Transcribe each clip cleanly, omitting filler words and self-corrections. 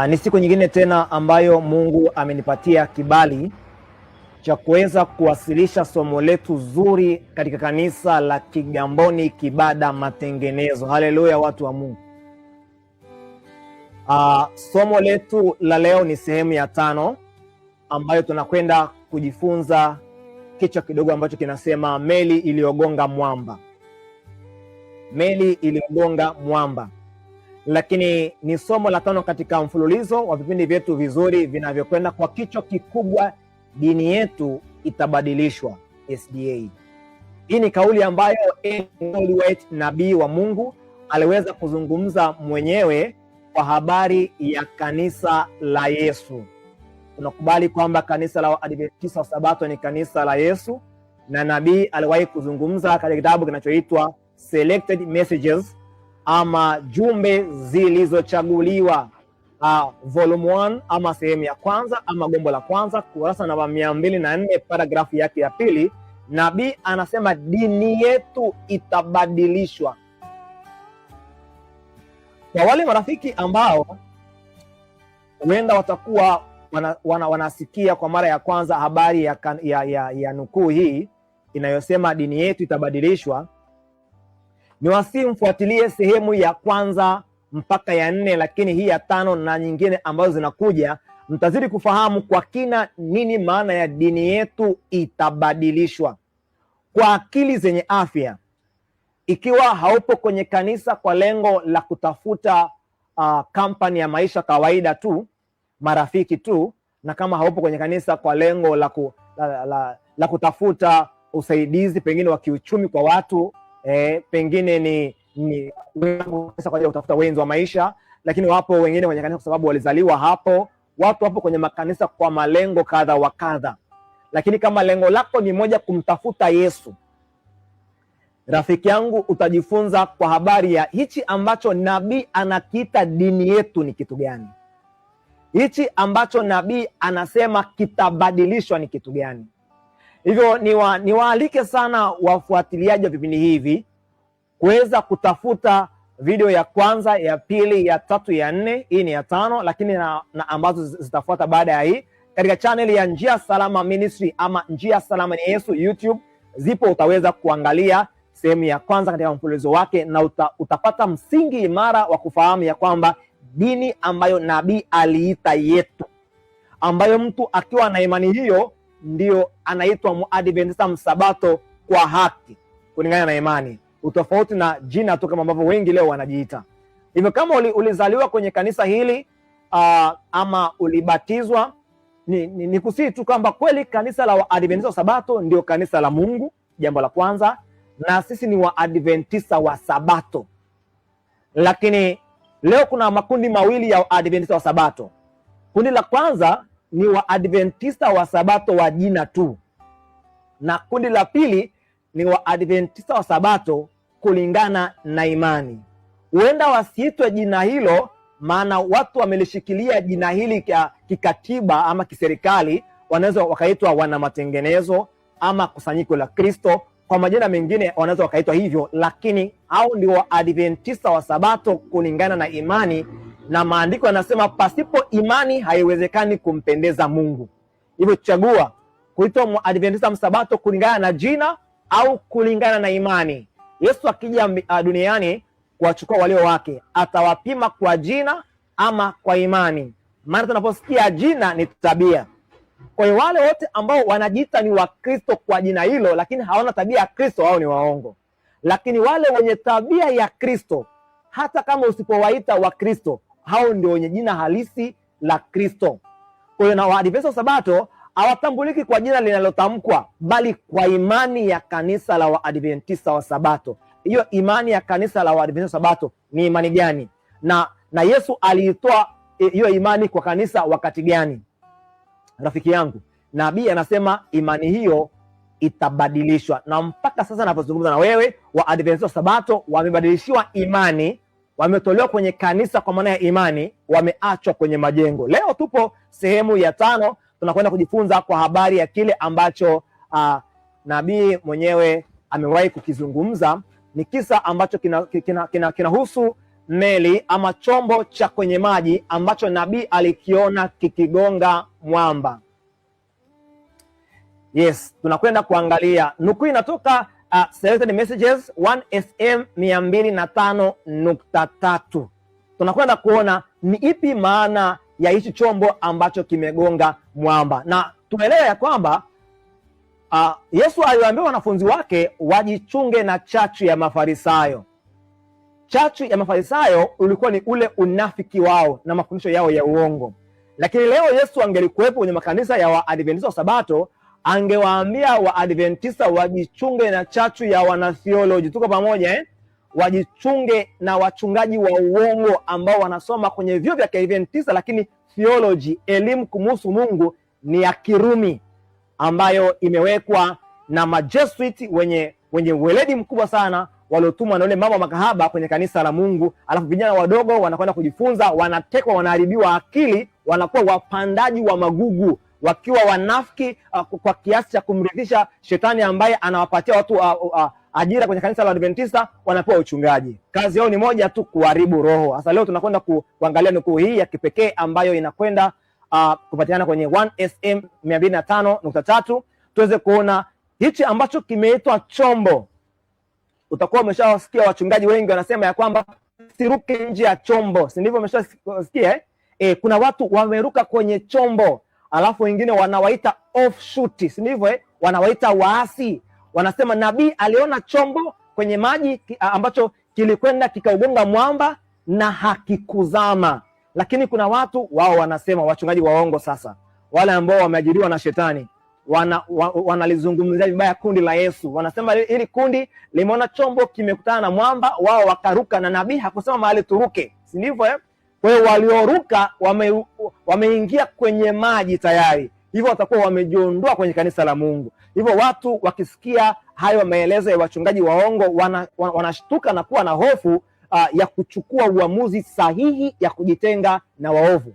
Ni siku nyingine tena ambayo Mungu amenipatia kibali cha kuweza kuwasilisha somo letu zuri katika kanisa la Kigamboni Kibada Matengenezo. Haleluya, watu wa Mungu. Somo letu la leo ni sehemu ya 5 ambayo tunakwenda kujifunza kichwa kidogo ambacho kinasema meli iliyogonga mwamba. Meli iliyogonga mwamba. Lakini ni somo la 5 katika mfululizo wa vipindi vyetu vizuri vinavyokwenda kwa kichwa kikubwa, dini yetu itabadilishwa, SDA. Hii ni kauli ambayo Ellen White, nabii wa Mungu, aliweza kuzungumza mwenyewe kwa habari ya kanisa la Yesu. Tunakubali kwamba kanisa la Adventista wa Sabato ni kanisa la Yesu, na nabii aliwahi kuzungumza katika kitabu kinachoitwa Selected Messages ama jumbe zilizochaguliwa, volume 1 ama sehemu ya kwanza ama gombo la kwanza, kurasa namba 204, paragrafu yake ya pili. Nabii anasema dini yetu itabadilishwa. Kwa wale marafiki ambao huenda watakuwa wanasikia kwa mara ya kwanza habari ya nukuu hii inayosema dini yetu itabadilishwa, ni wasimfuatilie sehemu ya kwanza mpaka ya 4, lakini hii ya 5 na nyingine ambazo zinakuja, mtazidi kufahamu kwa kina nini maana ya dini yetu itabadilishwa. Kwa akili zenye afya, ikiwa haupo kwenye kanisa kwa lengo la kutafuta kampani ya maisha kawaida tu, marafiki tu, na kama haupo kwenye kanisa kwa lengo la kutafuta usaidizi pengine wa kiuchumi kwa watu, pengine ni kwa ajili ya kutafuta wenzi wa maisha, lakini wapo wengine kwenye kanisa kwa sababu walizaliwa hapo. Watu wapo kwenye makanisa kwa malengo kadha wa kadha, lakini kama lengo lako ni moja, kumtafuta Yesu, rafiki yangu, utajifunza kwa habari ya hichi ambacho nabii anakiita dini yetu ni kitu gani. Hichi ambacho nabii anasema kitabadilishwa ni kitu gani. Hivyo niwaalike sana wafuatiliaji wa vipindi hivi kuweza kutafuta video ya kwanza, ya pili, ya 3, ya 4. Hii ni ya 5, lakini na ambazo zitafuata baada ya hii katika channel ya Njia Salama Ministry ama Njia Salama ni Yesu YouTube. Zipo, utaweza kuangalia sehemu ya kwanza katika mfululizo wake, na utapata msingi imara wa kufahamu ya kwamba dini ambayo nabii aliita yetu, ambayo mtu akiwa na imani hiyo ndio anaitwa Muadventista Msabato kwa haki, kulingana na imani, utofauti na jina tu kama ambavyo wengi leo wanajiita hivyo. Kama ulizaliwa kwenye kanisa hili ama ulibatizwa, ni kusii tu kwamba kweli kanisa la Waadventista wa Sabato ndio kanisa la Mungu, jambo la kwanza, na sisi ni Waadventista wa Sabato. Lakini leo kuna makundi mawili ya Waadventista wa Sabato. Kundi la kwanza ni Waadventista wa Sabato wa jina tu, na kundi la pili ni Waadventista wa Sabato kulingana na imani. Huenda wasiitwe jina hilo, maana watu wamelishikilia jina hili kikatiba ama kiserikali, wanaweza wakaitwa wana matengenezo ama kusanyiko la Kristo. Kwa majina mengine wanaweza wakaitwa hivyo, lakini hao ndio Waadventista wa Sabato kulingana na imani, na maandiko yanasema pasipo imani haiwezekani kumpendeza Mungu. Hivyo chagua kuitwa Muadventista Msabato kulingana na jina au kulingana na imani. Yesu akija duniani kuwachukua walio wake, atawapima kwa jina ama kwa imani. Maana tunaposikia jina ni tabia. Kwa hiyo wale wote ambao wanajiita ni Wakristo kwa jina hilo, lakini hawana tabia ya Kristo, hao ni waongo. Lakini wale wenye tabia ya Kristo, hata kama usipowaita Wakristo, hao ndio wenye jina halisi la Kristo. Kwa hiyo na Waadventista wa Sabato hawatambuliki kwa jina linalotamkwa, bali kwa imani ya kanisa la Waadventista wa Sabato. Hiyo imani ya kanisa la Waadventista wa Sabato ni imani gani? Na Yesu aliitoa hiyo imani kwa kanisa wakati gani? Rafiki yangu, nabii anasema imani hiyo itabadilishwa, na mpaka sasa ninapozungumza na wewe, Waadventista wa Sabato wamebadilishiwa imani, wametolewa kwenye kanisa kwa maana ya imani, wameachwa kwenye majengo. Leo tupo sehemu ya 5, tunakwenda kujifunza kwa habari ya kile ambacho nabii mwenyewe amewahi kukizungumza. Ni kisa ambacho kinahusu meli ama chombo cha kwenye maji ambacho nabii alikiona kikigonga mwamba. Yes, tunakwenda kuangalia nukuu inatoka Selected Messages 1SM 205.3. Tunakwenda kuona ni ipi maana ya hichi chombo ambacho kimegonga mwamba, na tumeelewa ya kwamba Yesu aliwaambia wanafunzi wake wajichunge na chachu ya Mafarisayo. Chachu ya Mafarisayo ulikuwa ni ule unafiki wao na mafundisho yao ya uongo. Lakini leo Yesu angelikuwepo kwenye makanisa ya Waadventista wa Sabato, angewaambia Waadventista wajichunge na chachu ya wanatheology. Tuko pamoja Wajichunge na wachungaji wa uongo ambao wanasoma kwenye vyuo vya Kiadventista, lakini theology, elimu kumhusu Mungu, ni ya Kirumi ambayo imewekwa na majesuit wenye weledi mkubwa sana, waliotumwa na yule mama makahaba kwenye kanisa la Mungu. Alafu vijana wadogo wanakwenda kujifunza, wanatekwa, wanaharibiwa akili, wanakuwa wapandaji wa magugu, wakiwa wanafiki kwa kiasi cha kumridhisha shetani ambaye anawapatia watu ajira kwenye kanisa la Adventista, wanapewa uchungaji. Kazi yao ni moja tu, kuharibu roho. Sasa leo tunakwenda kuangalia nukuu hii ya kipekee ambayo inakwenda kupatikana kwenye 1SM 205.3, tuweze kuona hichi ambacho kimeitwa chombo. Utakuwa umeshawasikia wachungaji wengi wanasema ya kwamba siruke nje ya chombo, si ndivyo? Umeshasikia kuna watu wameruka kwenye chombo, alafu wengine wanawaita offshoot, si ndivyo? Wanawaita waasi. Wanasema nabii aliona chombo kwenye maji ambacho kilikwenda kikaugonga mwamba na hakikuzama. Lakini kuna watu wao wanasema, wachungaji waongo sasa, wale ambao wameajiriwa na shetani, wanalizungumzia vibaya kundi la Yesu. Wanasema hili kundi limeona chombo kimekutana na mwamba, wao wakaruka, na nabii hakusema mahali turuke, si ndivyo? Kwa hiyo walioruka wameingia kwenye maji tayari, hivyo watakuwa wamejiondoa kwenye kanisa la Mungu. Hivyo watu wakisikia hayo maelezo ya wachungaji waongo wanashtuka na kuwa na hofu ya kuchukua uamuzi sahihi ya kujitenga na waovu.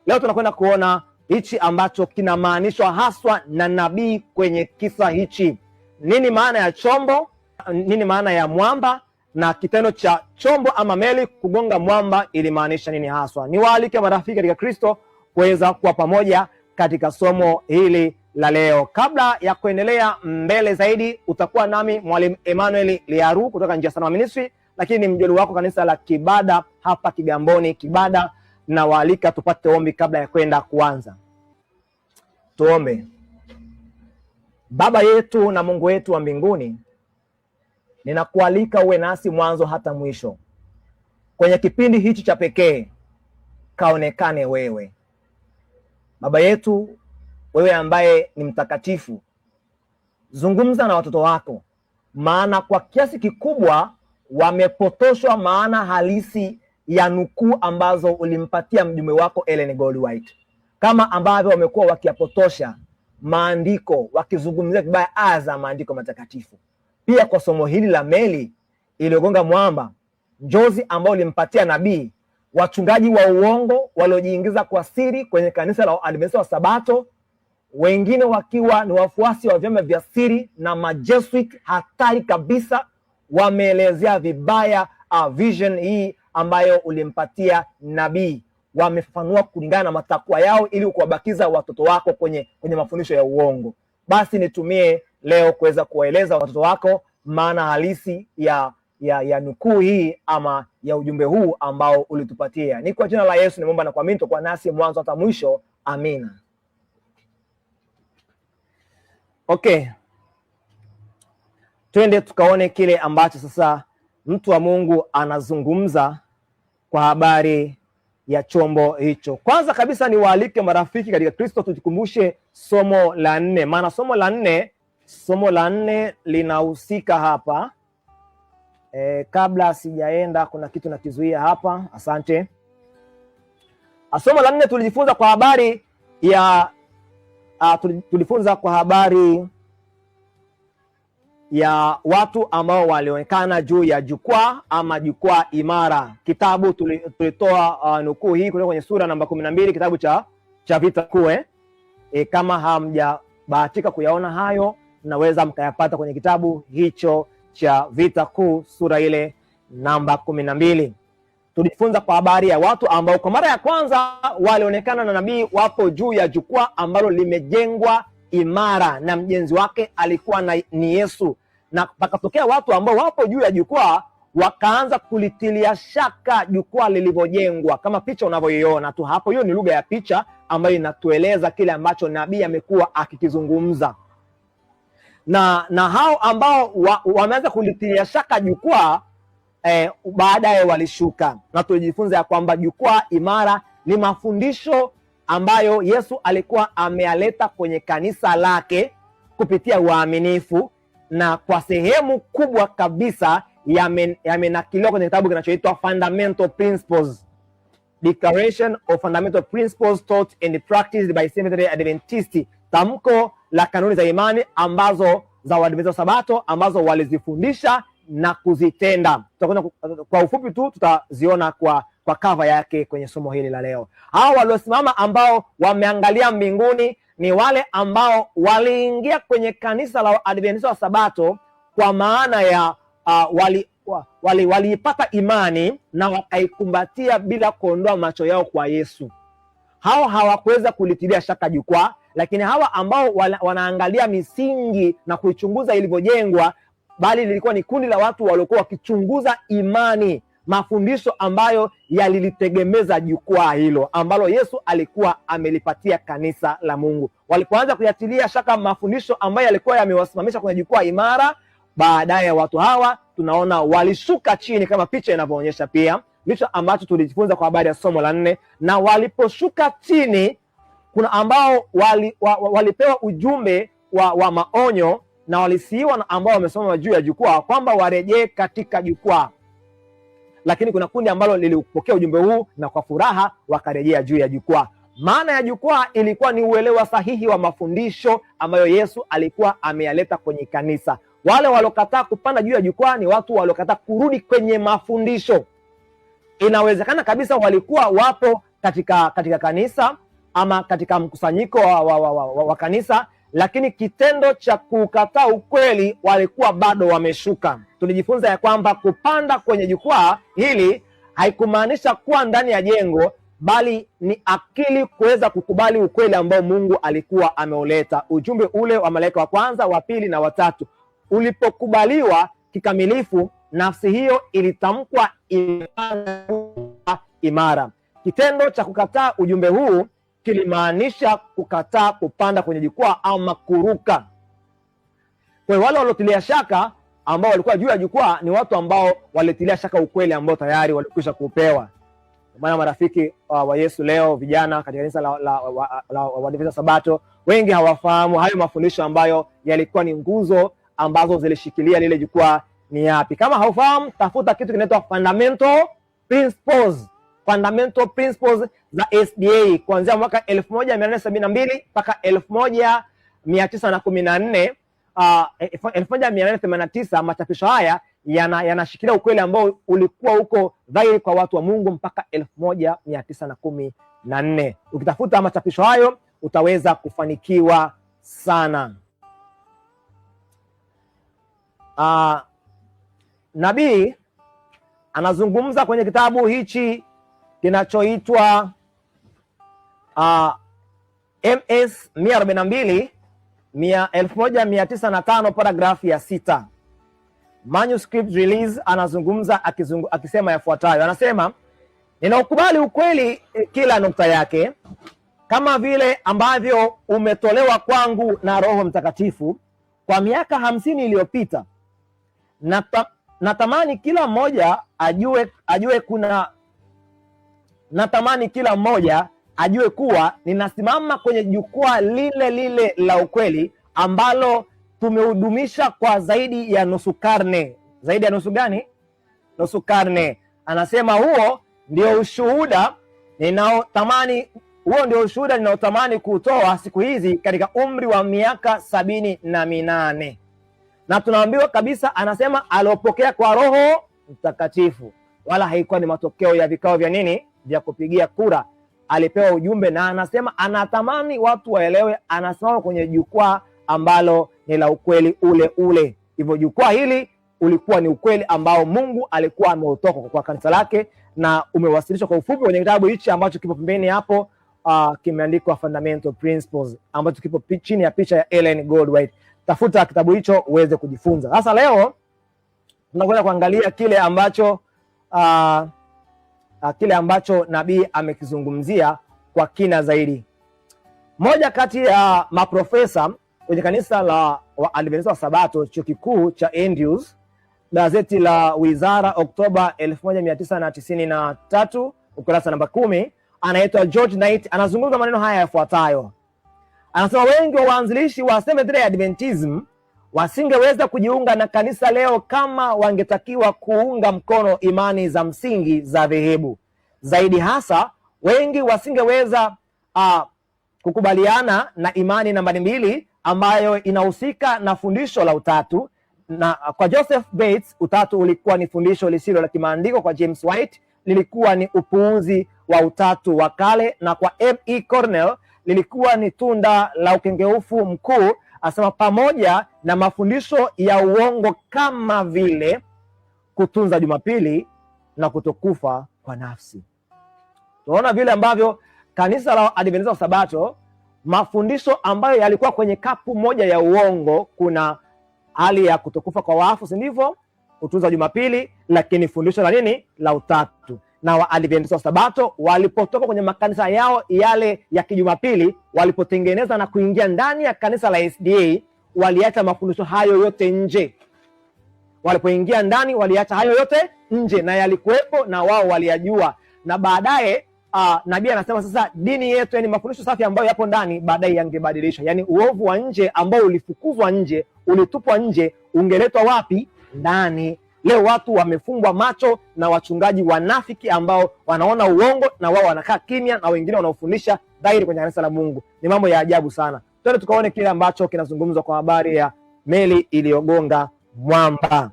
Leo tunakwenda kuona hichi ambacho kinamaanishwa haswa na nabii kwenye kisa hichi. Nini maana ya chombo? Nini maana ya mwamba? Na kitendo cha chombo ama meli kugonga mwamba ilimaanisha nini haswa? Niwaalike marafiki katika Kristo kuweza kuwa pamoja katika somo hili la leo. Kabla ya kuendelea mbele zaidi, utakuwa nami Mwalimu Emmanuel Liaru kutoka Njia Salama Ministry, lakini ni mjoli wako kanisa la Kibada hapa Kigamboni Kibada, na waalika tupate ombi kabla ya kwenda kuanza. Tuombe. Baba yetu na Mungu wetu wa mbinguni, ninakualika uwe nasi mwanzo hata mwisho. Kwenye kipindi hichi cha pekee, kaonekane wewe. Baba yetu, wewe ambaye ni mtakatifu, zungumza na watoto wako, maana kwa kiasi kikubwa wamepotoshwa maana halisi ya nukuu ambazo ulimpatia mjumbe wako Ellen G. White, kama ambavyo wamekuwa wakiyapotosha maandiko, wakizungumzia vibaya aya za maandiko matakatifu. Pia kwa somo hili la meli iliyogonga mwamba, njozi ambao ulimpatia nabii, wachungaji wa uongo waliojiingiza kwa siri kwenye kanisa la Adventista wa Sabato, wengine wakiwa ni wafuasi wa vyama vya siri na majesuit hatari kabisa, wameelezea vibaya vision hii ambayo ulimpatia nabii. Wamefafanua kulingana na matakwa yao ili kuwabakiza watoto wako kwenye mafundisho ya uongo. Basi nitumie leo kuweza kuwaeleza watoto wako maana halisi ya nukuu hii ama ya ujumbe huu ambao ulitupatia. Ni kwa jina la Yesu nimeomba na kuamini, tutakuwa nasi mwanzo hata mwisho. Amina. Okay. Twende tukaone kile ambacho sasa mtu wa Mungu anazungumza kwa habari ya chombo hicho. Kwanza kabisa niwaalike marafiki katika Kristo tujikumbushe somo la 4, maana somo la 4 linahusika hapa. Kabla sijaenda kuna kitu nakizuia hapa. Asante. Somo la 4 tulijifunza kwa habari ya ya watu ambao walionekana juu ya jukwaa ama jukwaa imara. Kitabu tulitoa nukuu hii kutoka kwenye sura namba 12 kitabu cha Vita Kuu. Kama hamjabahatika kuyaona hayo, naweza mkayapata kwenye kitabu hicho cha Vita Kuu, sura ile namba 12. tulijifunza kwa habari ya watu ambao kwa mara ya kwanza walionekana na nabii wapo juu ya jukwaa ambalo limejengwa imara na mjenzi wake alikuwa ni Yesu, na pakatokea watu ambao wapo juu ya jukwaa wakaanza kulitilia shaka jukwaa lilivyojengwa, kama picha unavyoiona tu hapo. Hiyo ni lugha ya picha ambayo inatueleza kile ambacho nabii amekuwa akikizungumza. Na hao ambao wameanza kulitilia shaka jukwaa baadaye walishuka, na tulijifunza ya kwamba jukwaa imara ni mafundisho ambayo Yesu alikuwa amealeta kwenye kanisa lake kupitia uaminifu, na kwa sehemu kubwa kabisa yamenakiliwa kwenye kitabu kinachoitwa Fundamental Principles, Declaration of Fundamental Principles Taught and Practiced by Seventh-day Adventists, tamko la kanuni za imani ambazo za Waadventista Sabato ambazo walizifundisha na kuzitenda. Kwa ufupi tu tutaziona kwa cover yake kwenye somo hili la leo. Hao waliosimama ambao wameangalia mbinguni ni wale ambao waliingia kwenye kanisa la Adventista wa Sabato kwa maana ya waliipata imani na wakaikumbatia bila kuondoa macho yao kwa Yesu. Hao hawakuweza kulitilia shaka jukwaa, lakini hawa ambao wanaangalia misingi na kuichunguza ilivyojengwa, bali lilikuwa ni kundi la watu waliokuwa wakichunguza imani, mafundisho ambayo yalilitegemeza jukwaa hilo ambalo Yesu alikuwa amelipatia kanisa la Mungu. Walipoanza kuyatilia shaka mafundisho ambayo yalikuwa yamewasimamisha kwenye jukwaa imara, baadaye watu hawa tunaona walishuka chini kama picha inavyoonyesha. Pia ndicho ambacho tulijifunza kwa habari ya somo la 4. Na waliposhuka chini, kuna ambao walipewa ujumbe wa maonyo na walisiiwa, na ambao wamesimama juu ya jukwaa kwamba warejee katika jukwaa. Lakini kuna kundi ambalo lilipokea ujumbe huu na kwa furaha wakarejea juu ya jukwaa. Maana ya jukwaa ilikuwa ni uelewa sahihi wa mafundisho ambayo Yesu alikuwa ameyaleta kwenye kanisa. Wale waliokataa kupanda juu ya jukwaa ni watu waliokataa kurudi kwenye mafundisho. Inawezekana kabisa walikuwa wapo katika kanisa ama katika mkusanyiko wa kanisa, lakini kitendo cha kukataa ukweli walikuwa bado wameshuka. Tulijifunza ya kwamba kupanda kwenye jukwaa hili haikumaanisha kuwa ndani ya jengo, bali ni akili kuweza kukubali ukweli ambao Mungu alikuwa ameuleta. Ujumbe ule wa malaika wa kwanza, wa pili na watatu ulipokubaliwa kikamilifu, nafsi hiyo ilitamkwa imara. Kitendo cha kukataa ujumbe huu kilimaanisha kukataa kupanda kwenye jukwaa ama kuruka. Kwa hiyo wale waliotilia shaka ambao walikuwa juu ya jukwaa ni watu ambao walitilia shaka ukweli ambao tayari walikwisha kupewa. Maana marafiki wa Yesu leo, vijana katika kanisa la Waadventista Sabato, wengi hawafahamu hayo mafundisho ambayo yalikuwa ni nguzo ambazo zilishikilia lile jukwaa ni yapi. Kama haufahamu, tafuta kitu kinaitwa Fundamental Principles. Fundamental Principles za SDA kuanzia mwaka 1872 mpaka 1914. 1889 machapisho haya yanashikilia ukweli ambao ulikuwa huko dhahiri kwa watu wa Mungu mpaka 1914. Ukitafuta machapisho hayo utaweza kufanikiwa sana. Nabii anazungumza kwenye kitabu hichi kinachoitwa MS 142 1905 paragrafu ya 6, manuscript release. Anazungumza akisema yafuatayo. Anasema, ninaukubali ukweli kila nukta yake, kama vile ambavyo umetolewa kwangu na Roho Mtakatifu kwa miaka 50 iliyopita. Natamani kila mmoja ajue kuwa ninasimama kwenye jukwaa lile lile la ukweli ambalo tumehudumisha kwa zaidi ya nusu karne. Zaidi ya nusu gani? Nusu karne. Anasema huo ndio ushuhuda ninaotamani kutoa siku hizi katika umri wa miaka 78. Na tunaambiwa kabisa, anasema aliopokea kwa Roho Mtakatifu, wala haikuwa ni matokeo ya vikao vya nini, vya kupigia kura. Alipewa ujumbe, na anasema anatamani watu waelewe anasimama kwenye jukwaa ambalo ni la ukweli ule ule. Hivyo jukwaa hili ulikuwa ni ukweli ambao Mungu alikuwa ameutoka kwa kanisa lake, na umewasilishwa kwa ufupi kwenye kitabu hichi ambacho kipo pembeni hapo, kimeandikwa Fundamental Principles, ambacho kipo chini ya picha ya Ellen Goldwhite. Tafuta kitabu hicho uweze kujifunza. Sasa leo tunakwenda kuangalia kile ambacho nabii amekizungumzia kwa kina zaidi. Moja kati ya maprofesa kwenye kanisa la Waadventista wa Sabato chuo kikuu cha Andrews, gazeti la Wizara, Oktoba 1993, ukurasa namba 10, anaitwa George Knight, anazungumza maneno haya yafuatayo. Anasema wengi wa waanzilishi wa Seventh-day Adventism wasingeweza kujiunga na kanisa leo kama wangetakiwa kuunga mkono imani za msingi za dhehebu. Zaidi hasa, wengi wasingeweza kukubaliana na imani nambari 2 ambayo inahusika na fundisho la utatu. Na kwa Joseph Bates, utatu ulikuwa ni fundisho lisilo la kimaandiko. Kwa James White, lilikuwa ni upuuzi wa utatu wa kale, na kwa M.E. Cornell lilikuwa ni tunda la ukengeufu mkuu. Asema pamoja na mafundisho ya uongo kama vile kutunza Jumapili na kutokufa kwa nafsi. Tunaona vile ambavyo kanisa la Adventista wa Sabato, mafundisho ambayo yalikuwa kwenye kapu moja ya uongo, kuna hali ya kutokufa kwa wafu, si ndivyo? Kutunza Jumapili, lakini fundisho la nini? La utatu. Na Waadventista wa Sabato walipotoka kwenye makanisa yao yale ya kijumapili, walipotengeneza na kuingia ndani ya kanisa la SDA, waliacha mafundisho hayo yote nje. Walipoingia ndani, waliacha hayo yote nje, na yalikuwepo na wao waliyajua. Na baadaye nabii anasema sasa dini yetu, yani mafundisho safi ambayo yapo ndani, baadaye yangebadilisha. Yani uovu wa nje ambao ulifukuzwa nje, ulitupwa nje, ungeletwa wapi? Ndani. Leo watu wamefungwa macho na wachungaji wanafiki ambao wanaona uongo na wao wanakaa kimya, na wengine wanaofundisha dhahiri kwenye kanisa la Mungu. Ni mambo ya ajabu sana. Twende tukaone kile ambacho kinazungumzwa kwa habari ya meli iliyogonga mwamba.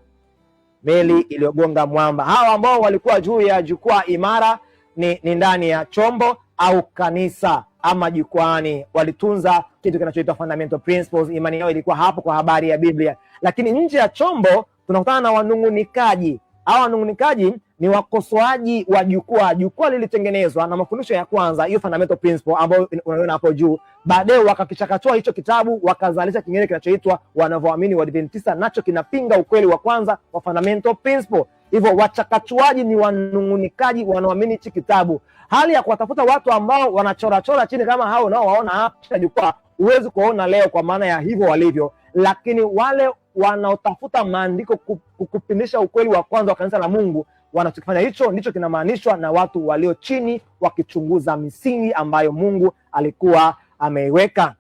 Meli iliyogonga mwamba. Hawa ambao walikuwa juu ya jukwaa imara ni ndani ya chombo au kanisa ama jukwani. Walitunza kitu kinachoitwa Fundamental Principles. Imani yao ilikuwa hapo kwa habari ya Biblia. Lakini nje ya chombo tunakutana na wanungunikaji. Hawa wanungunikaji ni wakosoaji wa jukwaa. Jukwaa lilitengenezwa na mafundisho ya kwanza, hiyo Fundamental Principle ambayo unaona hapo juu. Baadaye wakakichakachua hicho kitabu, wakazalisha kingine kinachoitwa Wanavyoamini Waadventista, nacho kinapinga ukweli wa kwanza wa Fundamental Principle. Hivyo wachakachuaji ni wanungunikaji wanaoamini hichi kitabu. Hali ya kuwatafuta watu ambao wanachorachora chini kama hao nao waona hapa jukwaa, huwezi kuona leo kwa maana ya hivyo walivyo. Lakini wale wanaotafuta maandiko kupindisha ukweli wa kwanza wa kanisa la Mungu, wanachokifanya hicho ndicho kinamaanishwa na watu walio chini, wakichunguza misingi ambayo Mungu alikuwa ameiweka.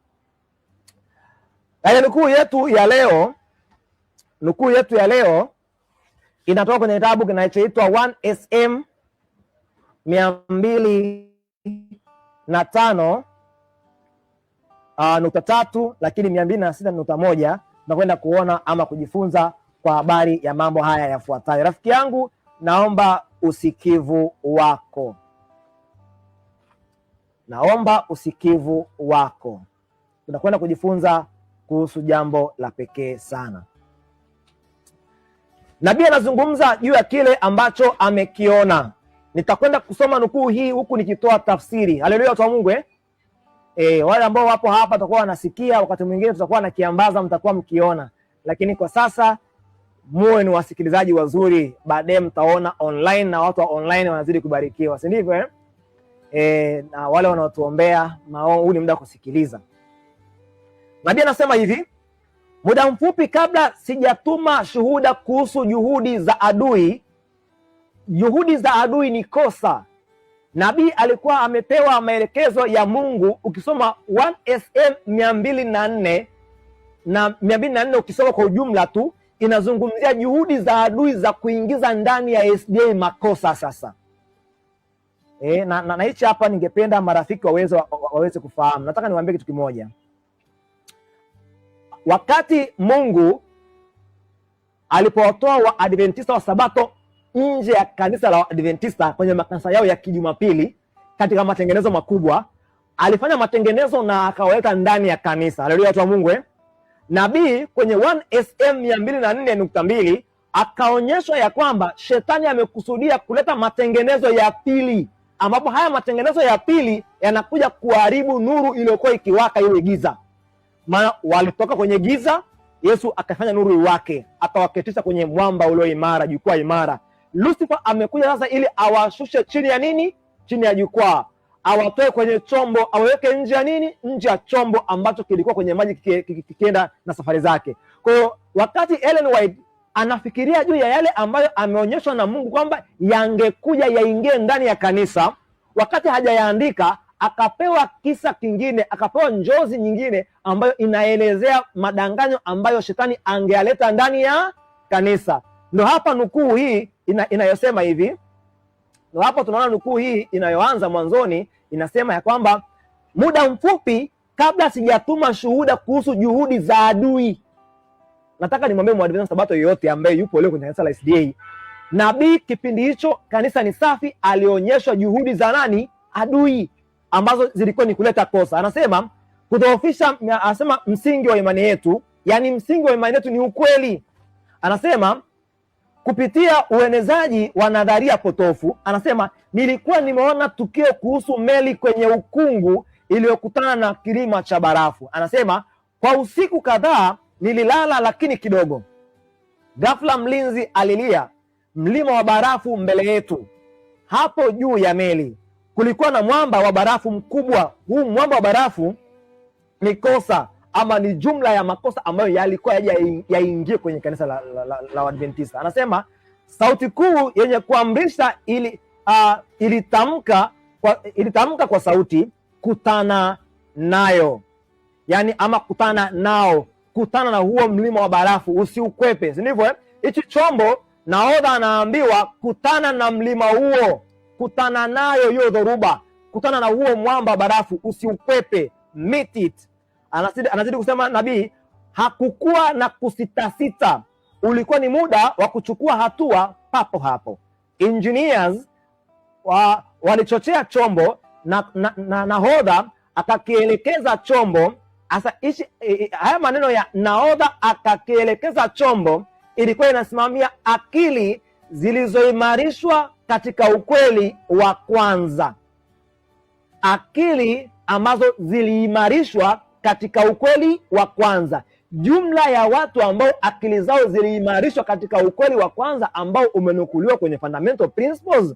Nukuu yetu ya leo inatoka kwenye kitabu kinachoitwa 1SM 205.3 lakini 206.1. Tunakwenda kuona ama kujifunza kwa habari ya mambo haya yafuatayo. Rafiki yangu, naomba usikivu wako. Tunakwenda kujifunza kuhusu jambo la pekee sana. Nabii anazungumza juu ya kile ambacho amekiona. Nitakwenda kusoma nukuu hii huku nikitoa tafsiri. Haleluya, watu wa Mungu. Wale ambao wapo hapa watakuwa wanasikia, wakati mwingine tutakuwa na kiambaza, mtakuwa mkiona. Lakini kwa sasa muwe ni wasikilizaji wazuri, baadaye mtaona online, na watu wa online wanazidi kubarikiwa, si ndivyo? Na wale wanaotuombea huu ni muda kusikiliza. Nabii anasema hivi: muda mfupi kabla sijatuma shuhuda kuhusu juhudi za adui. Juhudi za adui ni kosa. Nabii alikuwa amepewa maelekezo ya Mungu. Ukisoma 1SM 204 na 204 ukisoma kwa ujumla tu, inazungumzia juhudi za adui za kuingiza ndani ya SDA makosa. Sasa na hichi hapa ningependa marafiki waweze kufahamu. Nataka niwaambie kitu kimoja. Wakati Mungu alipowatoa Waadventista wa Sabato nje ya kanisa la Waadventista kwenye makanisa yao ya kijumapili katika matengenezo makubwa, alifanya matengenezo na akaweka ndani ya kanisa. Haleluya, watu wa Mungu. Nabii kwenye 1SM 204.2 akaonyeshwa ya kwamba shetani amekusudia kuleta matengenezo ya pili, ambapo haya matengenezo ya pili yanakuja kuharibu nuru iliyokuwa ikiwaka ile giza. Maana walitoka kwenye giza, Yesu akafanya nuru iwake, akawaketisha kwenye mwamba ulio imara, jukwaa imara. Lucifer amekuja sasa ili awashushe chini ya nini? Chini ya jukwaa, awatoe kwenye chombo, aweke nje ya nini? Nje ya chombo ambacho kilikuwa kwenye maji kikienda na safari zake. Kwa hiyo wakati Ellen White anafikiria juu ya yale ambayo ameonyeshwa na Mungu kwamba yangekuja yaingie ndani ya kanisa, wakati hajayaandika akapewa kisa kingine, akapewa njozi nyingine ambayo inaelezea madanganyo ambayo shetani angealeta ndani ya kanisa. Ndio hapa nukuu hii inayosema hivi. Ndio hapa tunaona nukuu hii inayoanza mwanzoni, inasema ya kwamba muda mfupi kabla sijatuma shuhuda kuhusu juhudi za adui. Nataka nimwambie Mwadventista Sabato yoyote ambaye yupo leo kwenye kanisa la SDA, nabii kipindi hicho kanisa ni safi alionyeshwa juhudi za nani? Adui, ambazo zilikuwa ni kuleta kosa. Anasema kudhoofisha, anasema msingi wa imani yetu, yani msingi wa imani yetu ni ukweli. Anasema kupitia uenezaji wa nadharia potofu, anasema nilikuwa nimeona tukio kuhusu meli kwenye ukungu iliyokutana na kilima cha barafu. Anasema kwa usiku kadhaa nililala lakini kidogo. Ghafla mlinzi alilia, mlima wa barafu mbele yetu. Hapo juu ya meli kulikuwa na mwamba wa barafu mkubwa. Huu mwamba wa barafu ni kosa ama ni jumla ya makosa ambayo yalikuwa yaingie kwenye kanisa la Waadventista. Anasema sauti kuu yenye kuamrisha ilitamka kwa sauti, kutana nayo, yani ama kutana nao, kutana na huo mlima wa barafu, usiukwepe, si ndivyo? Hichi chombo nahodha anaambiwa kutana na mlima huo, kutana nayo hiyo dhoruba, kutana na huo mwamba wa barafu, usiukwepe, meet it. Anazidi kusema nabii, hakukuwa na kusitasita, ulikuwa ni muda wa kuchukua hatua papo hapo. Engineers walichochea chombo na nahodha akakielekeza chombo. Asa haya maneno ya nahodha akakielekeza chombo ilikuwa inasimamia akili zilizoimarishwa katika ukweli wa kwanza, akili ambazo ziliimarishwa katika ukweli wa kwanza. Jumla ya watu ambao akili zao ziliimarishwa katika ukweli wa kwanza ambao umenukuliwa kwenye fundamental principles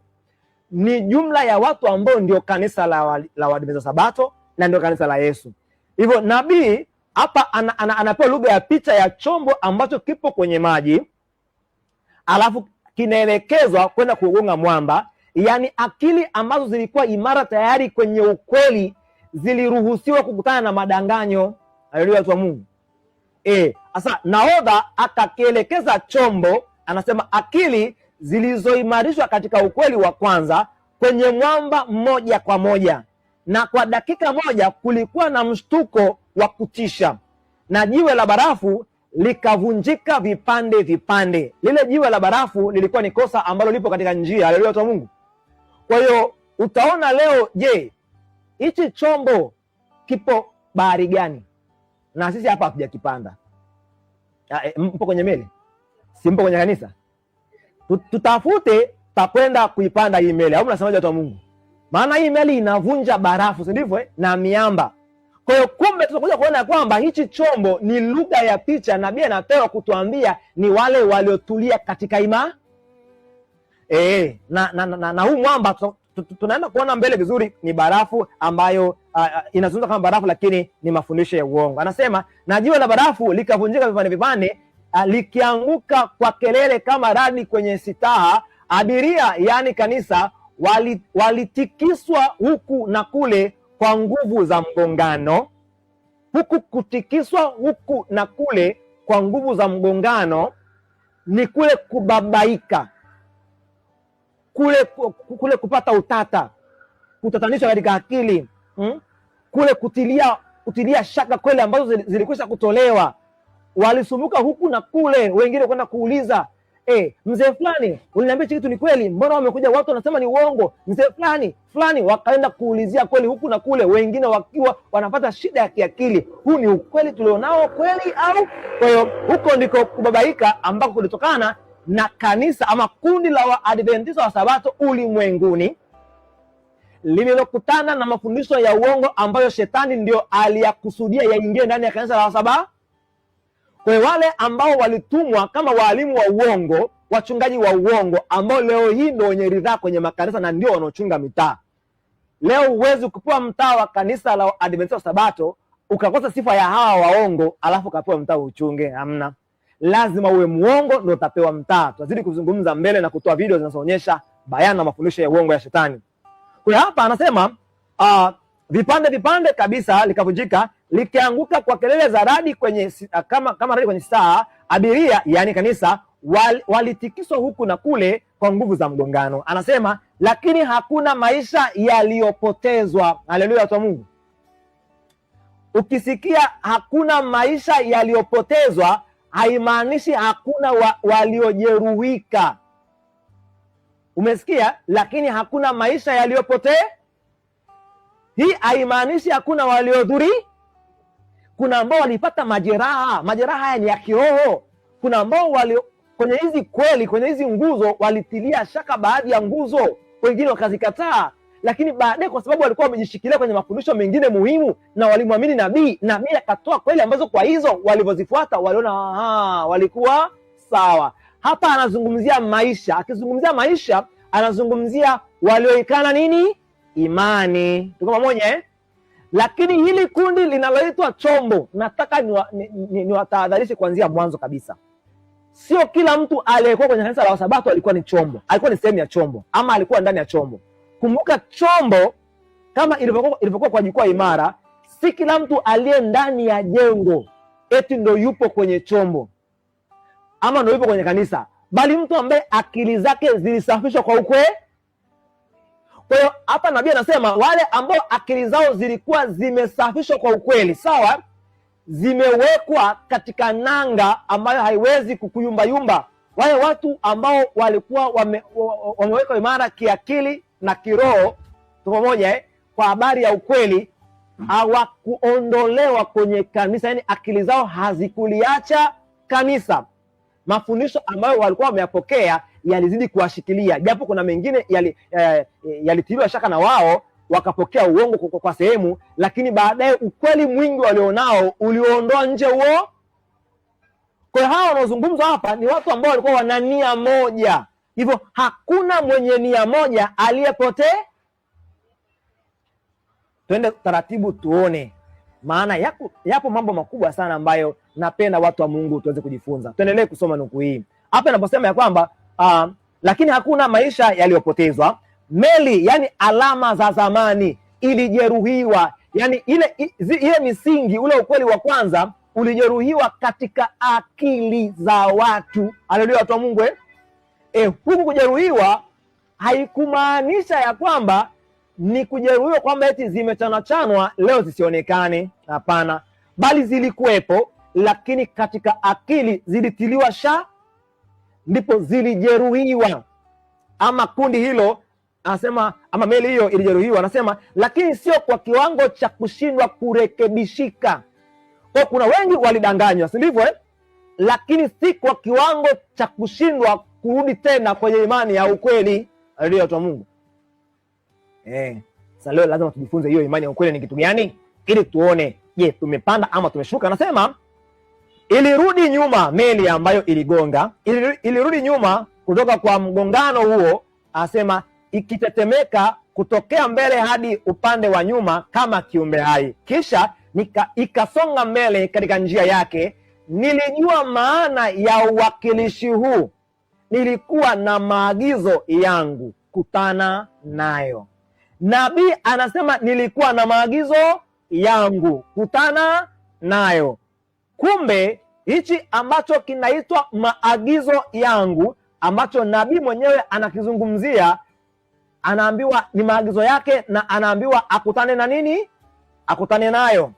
ni jumla ya watu ambao ndio kanisa la Waadventista Sabato na ndio kanisa la Yesu. Hivyo nabii hapa anapewa lugha ya picha ya chombo ambacho kipo kwenye maji, alafu kinaelekezwa kwenda kugonga mwamba. Yani akili ambazo zilikuwa imara tayari kwenye ukweli ziliruhusiwa kukutana na madanganyo. Haleluya, watu wa Mungu. Sasa nahodha akakielekeza chombo, anasema akili zilizoimarishwa katika ukweli wa kwanza kwenye mwamba moja kwa moja, na kwa dakika moja kulikuwa na mshtuko wa kutisha na jiwe la barafu likavunjika vipande vipande. Lile jiwe la barafu lilikuwa ni kosa ambalo lipo katika njia. Haleluya, watu wa Mungu. Kwa hiyo utaona leo, je, hichi chombo kipo bahari gani? Na sisi hapa hatujakipanda. Mpo kwenye meli? Si mpo kwenye kanisa? Tutafute takwenda kuipanda hii meli. Au mnasemaje watu wa Mungu? Maana hii meli inavunja barafu, si ndivyo? Na miamba. Kwa hiyo kumbe tutakuja kuona kwamba hichi chombo ni lugha ya picha. Nabii anapewa kutuambia ni wale waliotulia katika imani. Na huu mwamba tunaenda kuona mbele vizuri ni barafu ambayo inazungumza kama barafu, lakini ni mafundisho ya uongo. Anasema na jiwe la barafu likavunjika vipande vipande, likianguka kwa kelele kama radi kwenye sitaha. Abiria, yani kanisa, walitikiswa huku na kule kwa nguvu za mgongano. Huku kutikiswa huku na kule kwa nguvu za mgongano ni kule kubabaika, kule kupata utata, kutatanishwa katika akili, kule kutilia shaka kweli ambazo zilikwisha kutolewa. Walisumbuka huku na kule, wengine kwenda kuuliza, mzee fulani, uliniambia kitu ni kweli, mbona wamekuja watu wanasema ni uongo? Mzee fulani wakaenda kuulizia kweli huku na kule, wengine wakiwa wanapata shida ya kiakili. Huu ni ukweli tulionao kweli au? Kwa hiyo huko ndiko kubabaika ambako kulitokana na kanisa ama kundi la Waadventista wa Sabato ulimwenguni lililokutana na mafundisho ya uongo ambayo shetani ndio aliyakusudia yaingie ndani ya kanisa la Wasabato. Kwa wale ambao walitumwa kama walimu wa uongo, wachungaji wa uongo, ambao leo hii ndio wenye ridhaa kwenye makanisa na ndio wanaochunga mitaa. Leo huwezi kupewa mtaa wa kanisa la Adventista wa Sabato ukakosa sifa ya hawa waongo alafu ukapewa mtaa uchunge. Hamna, lazima uwe muongo ndio utapewa mtaa. Tutazidi kuzungumza mbele na kutoa video zinazoonyesha bayana mafundisho ya uongo ya shetani. Kwa hapa anasema vipande vipande kabisa likavunjika likianguka kwa kelele za radi kwenye kama radi kwenye saa. Abiria yani kanisa walitikiswa huku na kule kwa nguvu za mgongano. Anasema lakini hakuna maisha yaliyopotezwa. Haleluya, watu wa Mungu. Ukisikia hakuna maisha yaliyopotezwa, haimaanishi hakuna waliojeruhika. Umesikia? Lakini hakuna maisha yaliyopotea. Hii haimaanishi hakuna waliodhuri. Kuna ambao walipata majeraha. Majeraha haya ni ya kiroho. Kuna ambao kwenye hizi kweli, kwenye hizi nguzo walitilia shaka baadhi ya nguzo, wengine wakazikataa, lakini baadaye kwa sababu walikuwa wamejishikilia kwenye mafundisho mengine muhimu na walimwamini nabii akatoa kweli ambazo kwa hizo walivyozifuata waliona walikuwa sawa. Hapa anazungumzia maisha. Akizungumzia maisha anazungumzia walioikana nini? Imani. Tuko pamoja Lakini hili kundi linaloitwa chombo, nataka niwatahadharishe kuanzia mwanzo kabisa. Sio kila mtu aliyekuwa kwenye kanisa la Wasabato alikuwa ni chombo, alikuwa ni sehemu ya chombo ama alikuwa ndani ya chombo. Kumbuka chombo kama ilivyokuwa kwa jukwaa imara, si kila mtu aliye ndani ya jengo eti ndo yupo kwenye chombo ama ndo yupo kwenye kanisa, bali mtu ambaye akili zake zilisafishwa kwa ukweli. Kwa hiyo hapa nabii anasema wale ambao akili zao zilikuwa zimesafishwa kwa ukweli, sawa, zimewekwa katika nanga ambayo haiwezi kukuyumbayumba. Wale watu ambao walikuwa wamewekwa imara kiakili na kiroho, tuko moja kwa habari ya ukweli, hawakuondolewa kwenye kanisa, yani akili zao hazikuliacha kanisa. Mafundisho ambayo walikuwa wameyapokea yalizidi kuwashikilia, japo kuna mengine yalitiliwa shaka na wao wakapokea uongo kwa sehemu, lakini baadaye ukweli mwingi walionao uliondoa nje huo. Kwa hiyo hawa wanaozungumzwa hapa ni watu ambao walikuwa wana nia moja. Hivyo hakuna mwenye nia moja aliyepotea. Twende taratibu tuone, maana yapo mambo makubwa sana ambayo napenda watu wa Mungu tuweze kujifunza. Tuendelee kusoma nukuu hii. Hapa inaposema ya kwamba lakini hakuna maisha yaliyopotezwa, meli yani alama za zamani ilijeruhiwa, yani ile misingi, ule ukweli wa kwanza ulijeruhiwa katika akili za watu. Haleluya, watu wa Mungu. Huku kujeruhiwa haikumaanisha ya kwamba ni kujeruhiwa kwamba eti zimechanachanwa leo zisionekane. Hapana, bali zilikuwepo, lakini katika akili zilitiliwa ndipo zilijeruhiwa. Ama kundi hilo anasema, ama meli hiyo ilijeruhiwa, anasema lakini sio kwa kiwango cha kushindwa kurekebishika. Kwa kuna wengi walidanganywa, si ndivyo lakini si kwa kiwango cha kushindwa kurudi tena kwenye imani ya ukweli. Haleluya, watu wa Mungu. Sasa leo lazima tujifunze hiyo imani ya ukweli ni kitu gani, ili tuone je, tumepanda ama tumeshuka. Anasema ilirudi nyuma, meli ambayo iligonga ilirudi nyuma kutoka kwa mgongano huo. Anasema ikitetemeka kutokea mbele hadi upande wa nyuma kama kiumbe hai, kisha ikasonga mbele katika njia yake. Nilijua maana ya uwakilishi huu, nilikuwa na maagizo yangu, kutana nayo. Nabii anasema nilikuwa na maagizo yangu, kutana nayo. Kumbe hichi ambacho kinaitwa maagizo yangu, ambacho nabii mwenyewe anakizungumzia, anaambiwa ni maagizo yake, na anaambiwa akutane na nini? Akutane nayo.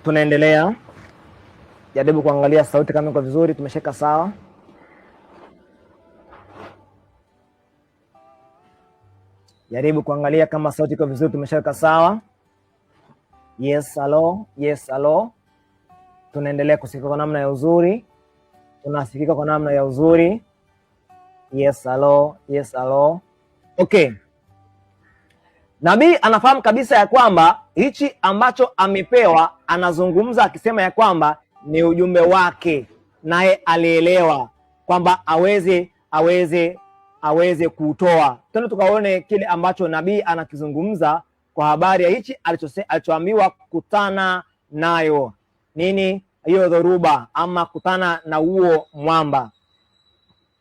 Tunaendelea. Jaribu kuangalia sauti kama iko vizuri, tumesheka sawa. Jaribu kuangalia kama sauti iko vizuri, tumesheka sawa. Yes, hello. Yes, hello. Tunaendelea kusikika kwa namna ya uzuri. Tunasikika kwa namna ya uzuri. Yes, hello. Yes, hello. Okay. Nabii anafahamu kabisa ya kwamba hichi ambacho amepewa, anazungumza akisema ya kwamba ni ujumbe wake, naye alielewa kwamba aweze kuutoa. Tena tukaone kile ambacho nabii anakizungumza kwa habari ya hichi alichoambiwa kutana nayo. Nini hiyo dhoruba ama kutana na huo mwamba?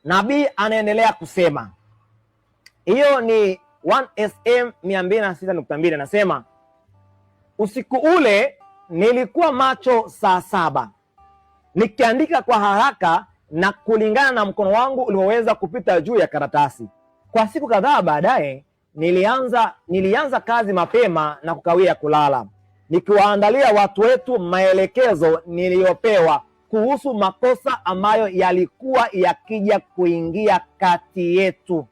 Nabii anaendelea kusema, hiyo ni 1SM 206.2, anasema usiku ule nilikuwa macho saa 7 nikiandika kwa haraka na kulingana na mkono wangu ulioweza kupita juu ya karatasi. Kwa siku kadhaa baadaye nilianza kazi mapema na kukawia kulala, nikiwaandalia watu wetu maelekezo niliyopewa kuhusu makosa ambayo yalikuwa yakija kuingia kati yetu.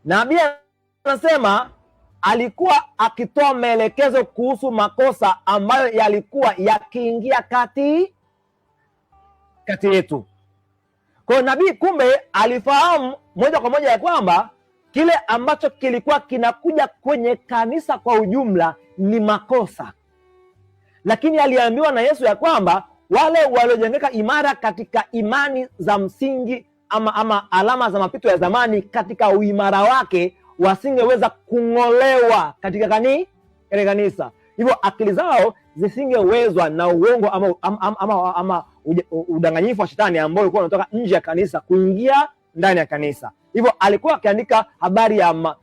Nabii anasema alikuwa akitoa maelekezo kuhusu makosa ambayo yalikuwa yakiingia kati yetu. Kwa nabii kumbe alifahamu moja kwa moja ya kwamba kile ambacho kilikuwa kinakuja kwenye kanisa kwa ujumla ni makosa, lakini aliambiwa na Yesu ya kwamba wale waliojengeka imara katika imani za msingi ama alama za mapito ya zamani katika uimara wake wasingeweza kung'olewa katika kanisa. Hivyo akili zao zisingewezwa na uongo ama udanganyifu wa shetani ambao ulikuwa unatoka nje ya kanisa kuingia ndani ya kanisa. Hivyo alikuwa akiandika habari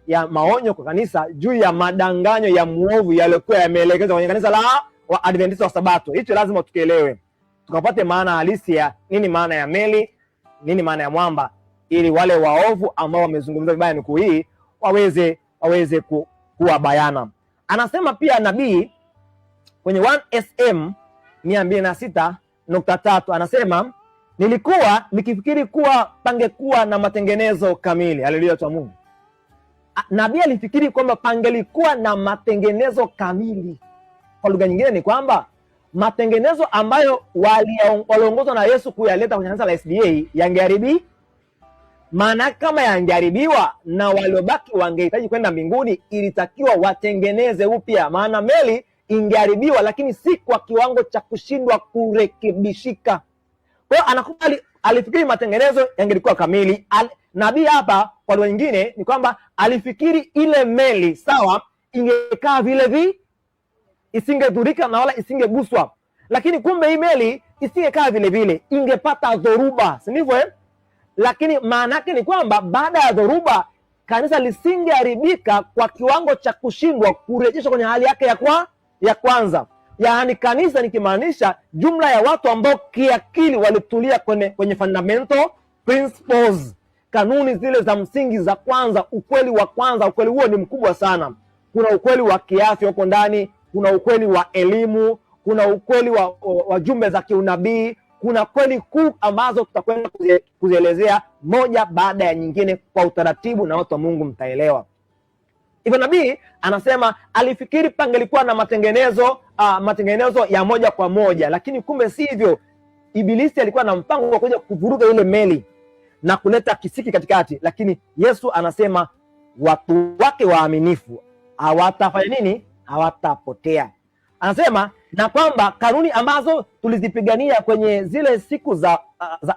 ya maonyo kwa kanisa juu ya madanganyo ya muovu yaliyokuwa yameelekezwa kwenye kanisa la Waadventista wa Sabato. Hicho lazima tukielewe, tukapate maana halisi ya nini maana ya meli, nini maana ya mwamba, ili wale waovu ambao wamezungumza vibaya nukuu hii waweze kuwa bayana. Anasema pia nabii kwenye 1SM 206.3, anasema nilikuwa nikifikiri kuwa pangekuwa na matengenezo kamili. Haleluya kwa Mungu. Nabii alifikiri kwamba pangelikuwa na matengenezo kamili. Kwa lugha nyingine ni kwamba matengenezo ambayo waliongozwa na Yesu kuyaleta kwenye kanisa la SDA yangeharibi. Maana kama yangeharibiwa na waliobaki wangehitaji kwenda mbinguni, ilitakiwa watengeneze upya. Maana meli ingeharibiwa, lakini si kwa kiwango cha kushindwa kurekebishika. Kwa hiyo anakubali, alifikiri matengenezo yangelikuwa kamili. Nabii hapa kwa lugha nyingine ni kwamba alifikiri ile meli sawa ingekaa vile isingedhurika na wala isingeguswa, lakini kumbe hii meli isingekaa vile ingepata dhoruba, si ndivyo? Lakini maana yake ni kwamba baada ya dhoruba kanisa lisingeharibika kwa kiwango cha kushindwa kurejeshwa kwenye hali yake ya kwanza. Yaani kanisa nikimaanisha jumla ya watu ambao kiakili walitulia kwenye fundamental principles, kanuni zile za msingi za kwanza, ukweli wa kwanza. Ukweli huo ni mkubwa sana. Kuna ukweli wa kiafya huko ndani, kuna ukweli wa elimu, kuna ukweli wa jumbe za kiunabii, kuna kweli kuu ambazo tutakwenda kuzielezea moja baada ya nyingine kwa utaratibu, na watu wa Mungu mtaelewa. Hivyo nabii anasema alifikiri pangelikuwa na matengenezo ya moja kwa moja, lakini kumbe si hivyo. Ibilisi alikuwa na mpango wa kuja kuvuruga ile meli na kuleta kisiki katikati, lakini Yesu anasema watu wake waaminifu hawatafanya nini? Hawatapotea. Anasema na kwamba kanuni ambazo tulizipigania kwenye zile siku za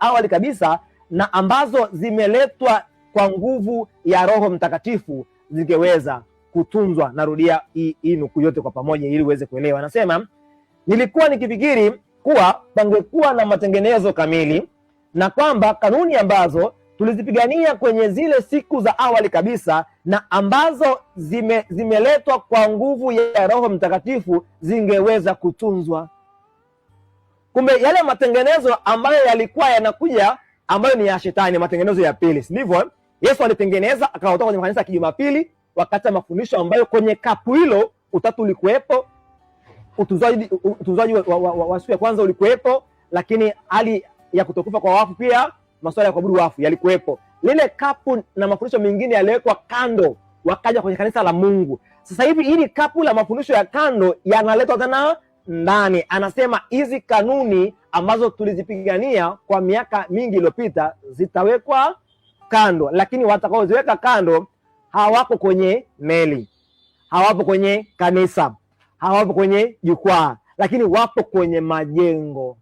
awali kabisa na ambazo zimeletwa kwa nguvu ya Roho Mtakatifu zingeweza kutunzwa. Narudia hii nukuu yote kwa pamoja ili uweze kuelewa. Anasema nilikuwa nikifikiri kuwa pangekuwa na matengenezo kamili na kwamba kanuni ambazo tulizipigania kwenye zile siku za awali kabisa na ambazo zimeletwa kwa nguvu ya Roho Mtakatifu zingeweza kutunzwa. Kumbe yale matengenezo ambayo yalikuwa yanakuja ambayo ni ya shetani, matengenezo ya pili, sivyo? Yesu alitengeneza akawatoa kwenye kanisa Kijumapili wakati wa mafundisho ambayo kwenye kapu hilo utatu ulikuwepo. utunzaji wa siku ya kwanza ulikuwepo, lakini hali ya kutokufa kwa wafu pia, masuala ya kuabudu wafu yalikuwepo. Lile kapu na mafundisho mengine yaliwekwa kando, wakaja kwenye kanisa la Mungu. Sasa hivi hili kapu la mafundisho ya kando yanaletwa tena ndani. Anasema hizi kanuni ambazo tulizipigania kwa miaka mingi iliyopita zitawekwa kando, lakini watakaoziweka kando hawako kwenye meli, hawapo kwenye kanisa, hawapo kwenye jukwaa, lakini wapo kwenye majengo.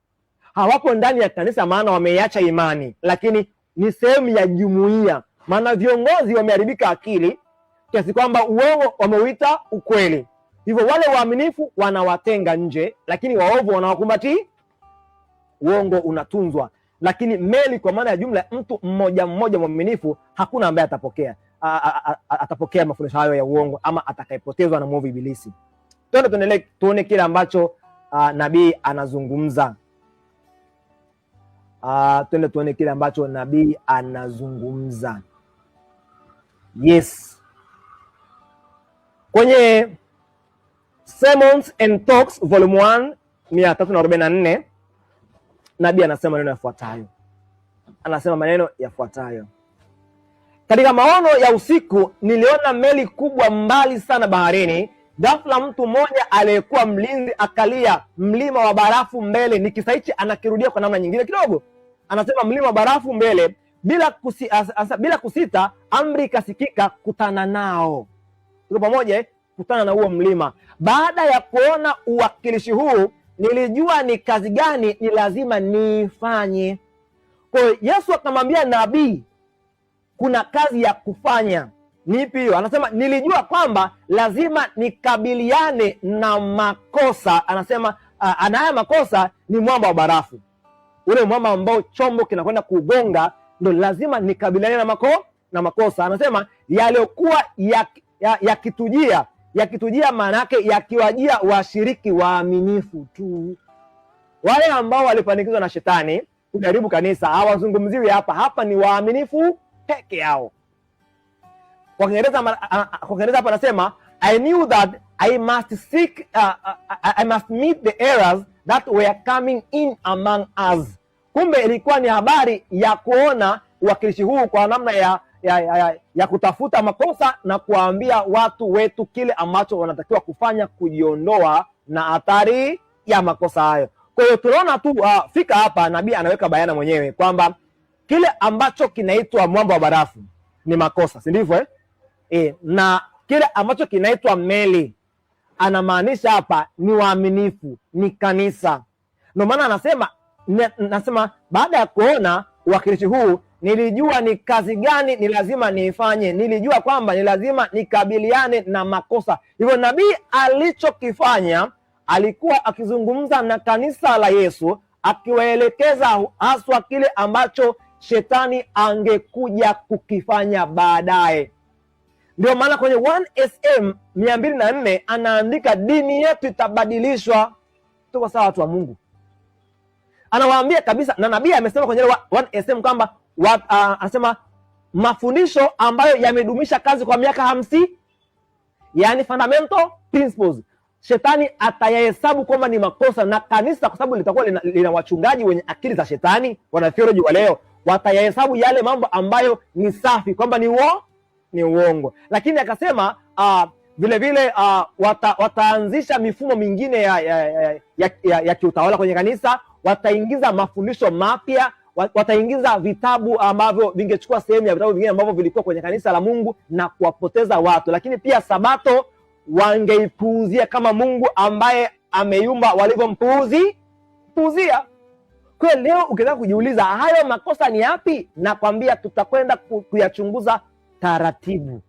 Hawapo ndani ya kanisa maana wameiacha imani, lakini ni sehemu ya jumuiya. Maana viongozi wameharibika akili kiasi kwamba uongo wameuita ukweli. Hivyo wale waaminifu wanawatenga nje, lakini waovu wanawakumbati. Uongo unatunzwa, lakini meli kwa maana ya jumla, mtu mmoja mmoja mwaminifu, hakuna ambaye atapokea mafundisho hayo ya uongo ama atakayepotezwa na mwovu ibilisi. Tuendelee tuone kile ambacho nabii anazungumza. Tuone kile ambacho nabii anazungumza. Yes. Kwenye Sermons and Talks volume 1 344 nabii anasema maneno yafuatayo. Katika maono ya usiku niliona meli kubwa mbali sana baharini. Ghafla mtu mmoja aliyekuwa mlinzi akalia, mlima wa barafu mbele. Ni kisa hichi anakirudia kwa namna nyingine kidogo. Anasema mlima wa barafu mbele, bila kusita amri ikasikika, kutana nao. Tuko pamoja, kutana na huo mlima. Baada ya kuona uwakilishi huu, nilijua ni kazi gani ni lazima nifanye. Kwa hiyo Yesu akamwambia nabii kuna kazi ya kufanya. Nipi hiyo? Anasema nilijua kwamba lazima nikabiliane na makosa. Anasema anaya makosa ni mwamba wa barafu. Ule mwamba ambao chombo kinakwenda kugonga, ndo lazima nikabiliane na makosa. Anasema yaliokuwa yakitujia maana yake yakiwajia washiriki waaminifu tu. Wale ambao walipanikizwa na shetani kujaribu kanisa hawazungumziwi hapa ni waaminifu peke yao. Kwa Kiingereza hapa anasema I knew that I must meet the errors that were coming in among us. Kumbe ilikuwa ni habari ya kuona uwakilishi huu kwa namna ya kutafuta makosa na kuwaambia watu wetu kile ambacho wanatakiwa kufanya kujiondoa na athari ya makosa hayo. Kwa hiyo tunaona tu fika hapa nabii anaweka bayana mwenyewe kwamba kile ambacho kinaitwa mwamba wa barafu ni makosa, si ndivyo na kile ambacho kinaitwa meli anamaanisha hapa ni waaminifu, ni kanisa. Ndio maana anasema baada ya kuona uwakilishi huu nilijua ni kazi gani ni lazima niifanye. Nilijua kwamba ni lazima nikabiliane na makosa. Hivyo nabii alichokifanya, alikuwa akizungumza na kanisa la Yesu, akiwaelekeza haswa kile ambacho shetani angekuja kukifanya baadaye. Ndio maana kwenye 1SM 204 anaandika dini yetu itabadilishwa. Tuko sawa watu wa Mungu? Anawaambia kabisa, na nabii amesema kwenye 1SM kwamba anasema mafundisho ambayo yamedumisha kazi kwa miaka 50, yani fundamental principles, shetani atayahesabu kwamba ni makosa, na kanisa kwa sababu litakuwa lina wachungaji wenye akili za shetani, wana theology wa leo, watayahesabu yale mambo ambayo ni safi kwamba ni uongo. Lakini akasema vile vile wataanzisha mifumo mingine ya kiutawala kwenye kanisa, wataingiza mafundisho mapya, wataingiza vitabu ambavyo vingechukua sehemu ya vitabu vingine ambavyo vilikuwa kwenye kanisa la Mungu na kuwapoteza watu. Lakini pia sabato wangeipuuzia kama Mungu ambaye ameiumba walivyompuuzia. Kwa leo ukitaka kujiuliza hayo makosa ni yapi, nakwambia tutakwenda kuyachunguza taratibu.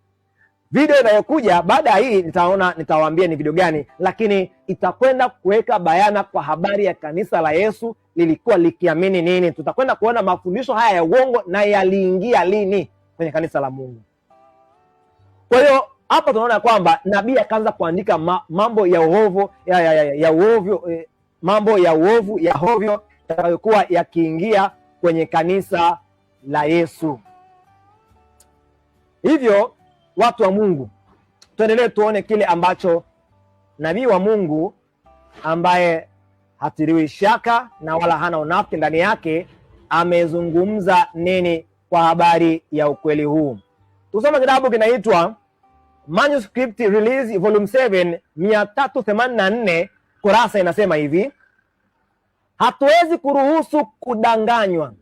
Video inayokuja baada ya hii nitawaambia ni video gani, lakini itakwenda kuweka bayana kwa habari ya kanisa la Yesu lilikuwa likiamini nini. Tutakwenda kuona mafundisho haya ya uongo na yaliingia lini kwenye kanisa la Mungu. Kwa hiyo hapa tunaona kwamba nabii akaanza kuandika mambo ya uovu mambo ya uovu ya hovyo yatakayokuwa yakiingia kwenye kanisa la Yesu. Hivyo watu wa Mungu, tuendelee tuone kile ambacho nabii wa Mungu ambaye hatiliwi shaka na wala hana unafiki ndani yake, amezungumza nini kwa habari ya ukweli huu? Tusome kitabu kinaitwa Manuscript Release Volume 7 384, kurasa inasema hivi: hatuwezi kuruhusu kudanganywa.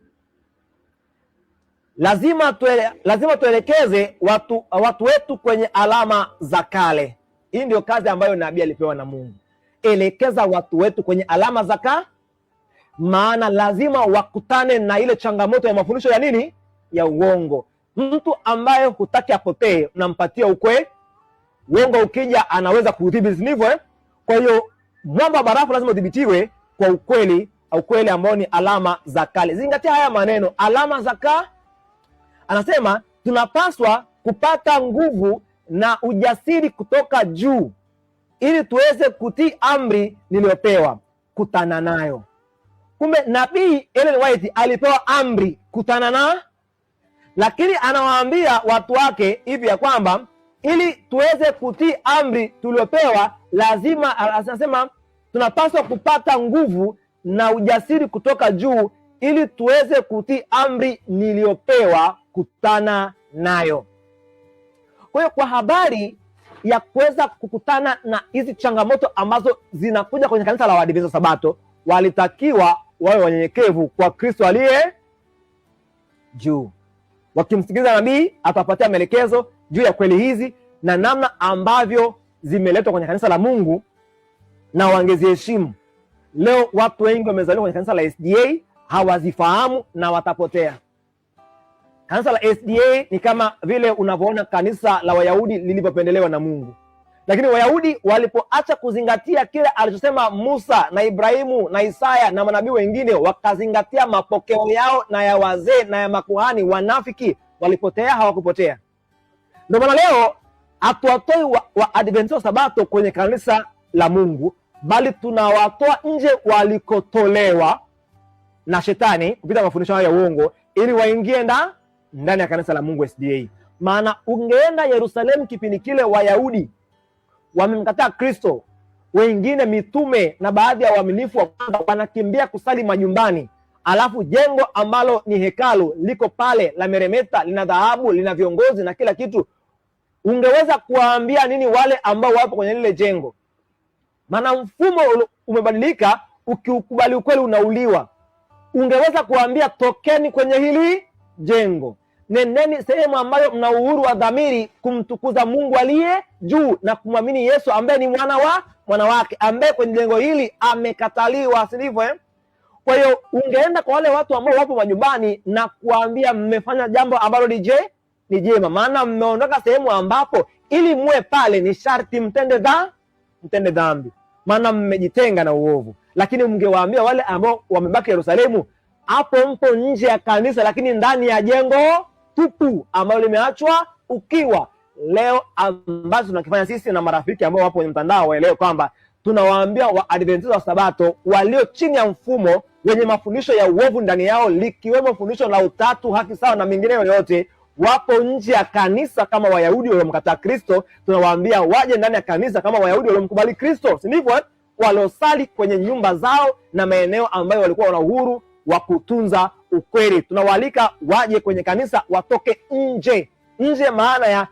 Lazima tuelekeze watu wetu kwenye alama za kale. Hii ndio kazi ambayo nabii alipewa na Mungu. Elekeza watu wetu kwenye alama za kale, maana lazima wakutane na ile changamoto ya mafundisho ya nini? Ya uongo. Mtu ambaye hutaki apotee, unampatia ukweli. Uongo ukija anaweza kudhibiti, ndivyo. Kwa hiyo mwamba barafu lazima udhibitiwe kwa ukweli ambao ni alama za kale. Zingatia haya maneno, alama za kale. Anasema tunapaswa kupata nguvu na ujasiri kutoka juu ili tuweze kutii amri niliyopewa, kutana nayo. Kumbe nabii Ellen White alipewa amri kutana na, lakini anawaambia watu wake hivi ya kwamba ili tuweze kutii amri tuliyopewa, lazima, anasema tunapaswa kupata nguvu na ujasiri kutoka juu ili tuweze kutii amri niliyopewa, kutana nayo. Kwa hiyo kwa habari ya kuweza kukutana na hizi changamoto ambazo zinakuja kwenye kanisa la Waadventista Sabato, walitakiwa wawe wanyenyekevu kwa Kristo aliye juu. Wakimsikiliza nabii, atapatia maelekezo juu ya kweli hizi na namna ambavyo zimeletwa kwenye kanisa la Mungu, na wangeziheshimu. Leo watu wengi wamezaliwa kwenye kanisa la SDA, hawazifahamu na watapotea. Kanisa la SDA ni kama vile unavyoona kanisa la Wayahudi lilivyopendelewa na Mungu. Lakini Wayahudi walipoacha kuzingatia kile alichosema Musa na Ibrahimu na Isaya na manabii wengine, wakazingatia mapokeo yao na ya wazee na ya makuhani wanafiki, walipotea. Hawakupotea. Ndio maana leo hatuwatoi wa Adventista Sabato kwenye kanisa la Mungu, bali tunawatoa nje walikotolewa na shetani kupita mafundisho ya uongo, ili waingie ndani ya kanisa la Mungu SDA. Maana ungeenda Yerusalemu kipindi kile, Wayahudi wamemkataa Kristo, wengine mitume na baadhi ya waaminifu wanakimbia kusali majumbani, alafu jengo ambalo ni hekalu liko pale la meremeta, lina dhahabu, lina viongozi na kila kitu. Ungeweza kuwaambia nini wale ambao wapo kwenye lile jengo? Maana mfumo umebadilika, ukiukubali ukweli unauliwa. Ungeweza kuwaambia tokeni kwenye hili jengo, nendeni sehemu ambayo mna uhuru wa dhamiri kumtukuza Mungu aliye juu na kumwamini Yesu ambaye ni mwana wake, ambaye kwenye jengo hili amekataliwa, si ndivyo? Kwa hiyo ungeenda kwa wale watu ambao wapo majumbani na kuambia mmefanya jambo ambalo ni jema, maana mmeondoka sehemu ambapo ili muwe pale ni sharti mtende dhambi, maana mmejitenga na uovu. Lakini mngewaambia wale ambao wamebaki Yerusalemu, hapo mpo nje ya kanisa, lakini ndani ya jengo tupu ambalo limeachwa ukiwa. Leo ambazo tunakifanya sisi na marafiki ambao wapo kwenye mtandao, waelewe kwamba tunawaambia Waadventista wa Sabato walio chini ya mfumo wenye mafundisho ya uovu ndani yao, likiwemo fundisho la utatu, haki sawa na mengineyo yote, wapo nje ya kanisa kama Wayahudi waliomkataa Kristo. Tunawaambia waje ndani ya kanisa kama Wayahudi waliomkubali Kristo, si ndivyo? Waliosali kwenye nyumba zao na maeneo ambayo walikuwa wana uhuru wa kutunza ukweli. Tunawaalika waje kwenye kanisa, watoke nje. Maana ya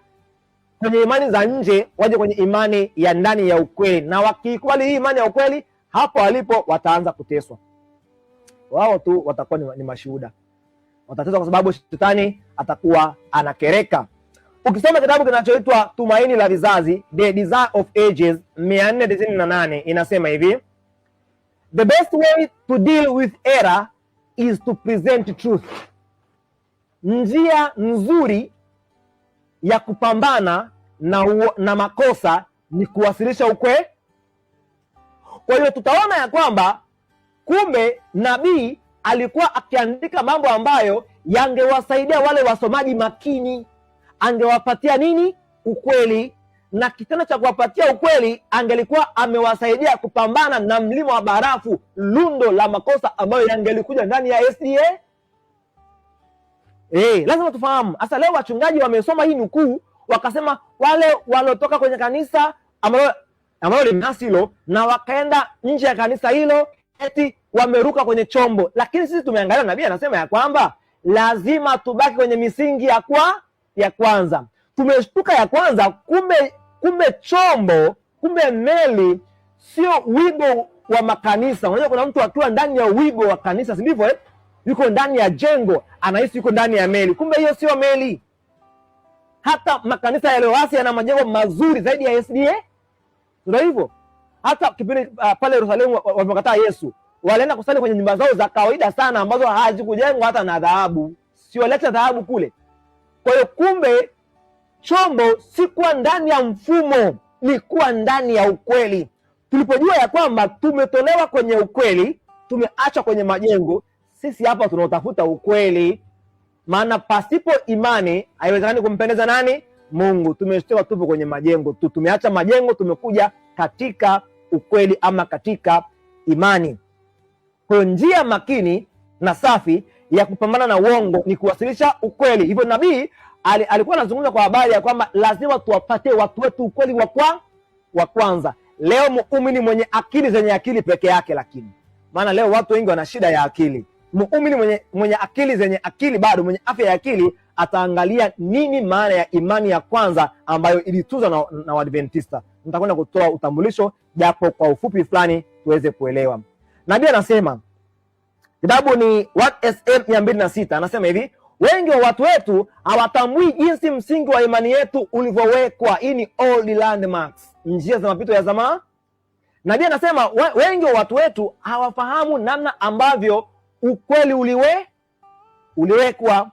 kwenye imani za nje, waje kwenye imani ya ndani ya ukweli. Na wakikubali hii imani ya ukweli, hapo walipo wataanza kuteswa. Wao tu watakuwa ni mashuhuda. Watateswa kwa sababu shetani atakuwa anakereka. Ukisoma kitabu kinachoitwa Tumaini la Vizazi, The Desire of Ages, 498, inasema hivi: the best way to deal with error is to present truth. Njia nzuri ya kupambana na makosa ni kuwasilisha ukweli. Kwa hiyo tutaona ya kwamba kumbe nabii alikuwa akiandika mambo ambayo yangewasaidia wale wasomaji makini. Angewapatia nini? Ukweli. Na kitendo cha kuwapatia ukweli, angelikuwa amewasaidia kupambana na mlima wa barafu, lundo la makosa ambayo yangelikuja ndani ya SDA. Lazima tufahamu. Hasa leo wachungaji wamesoma hii nukuu, wakasema wale waliotoka kwenye kanisa ambao ambalo limeasi hilo, na wakaenda nje ya kanisa hilo, eti wameruka kwenye chombo. Lakini sisi tumeangalia, nabii anasema ya kwamba lazima tubaki kwenye misingi ya kwanza. Tumeshtuka ya kwanza, kumbe chombo, kumbe meli sio wigo wa makanisa. Unajua kuna mtu akiwa ndani ya wigo wa kanisa, si ndivyo yuko ndani ya jengo anahisi yuko ndani ya meli, kumbe hiyo sio meli. Hata makanisa yaliyoasi yana majengo mazuri zaidi ya SDA. Ndio hivyo. Hata kipindi pale Yerusalemu wamekataa Yesu, walienda kusali kwenye nyumba zao za kawaida sana ambazo hazikujengwa hata na dhahabu. Sio leta dhahabu kule. Kwa hiyo kumbe chombo si kuwa ndani ya mfumo, ni kuwa ndani ya ukweli. Tulipojua ya kwamba tumetolewa kwenye ukweli, tumeachwa kwenye majengo, sisi hapa tunaotafuta ukweli. Maana pasipo imani haiwezekani kumpendeza nani? Mungu. Tumeshtoka, tupo kwenye majengo tu, tumeacha majengo, tumekuja katika ukweli ama katika imani. Kwa hiyo njia makini na safi ya kupambana na uongo ni kuwasilisha ukweli. Hivyo nabii alikuwa anazungumza kwa habari ya kwamba lazima tuwapatie watu wetu ukweli wa kwanza. Leo muumini mwenye akili zenye akili peke yake, lakini maana leo watu wengi wana shida ya akili. Muumini mwenye akili zenye akili, bado mwenye afya ya akili, ataangalia nini maana ya imani ya kwanza ambayo ilituzwa na Waadventista. Nitakwenda kutoa utambulisho japo kwa ufupi fulani tuweze kuelewa. Nabii anasema, kitabu ni 1SM 206, anasema hivi: wengi wa watu wetu hawatambui jinsi msingi wa imani yetu ulivyowekwa. Hii ni old landmarks, njia za mapito ya zamani. Nabii anasema wengi wa watu wetu hawafahamu namna ambavyo ukweli uliwekwa.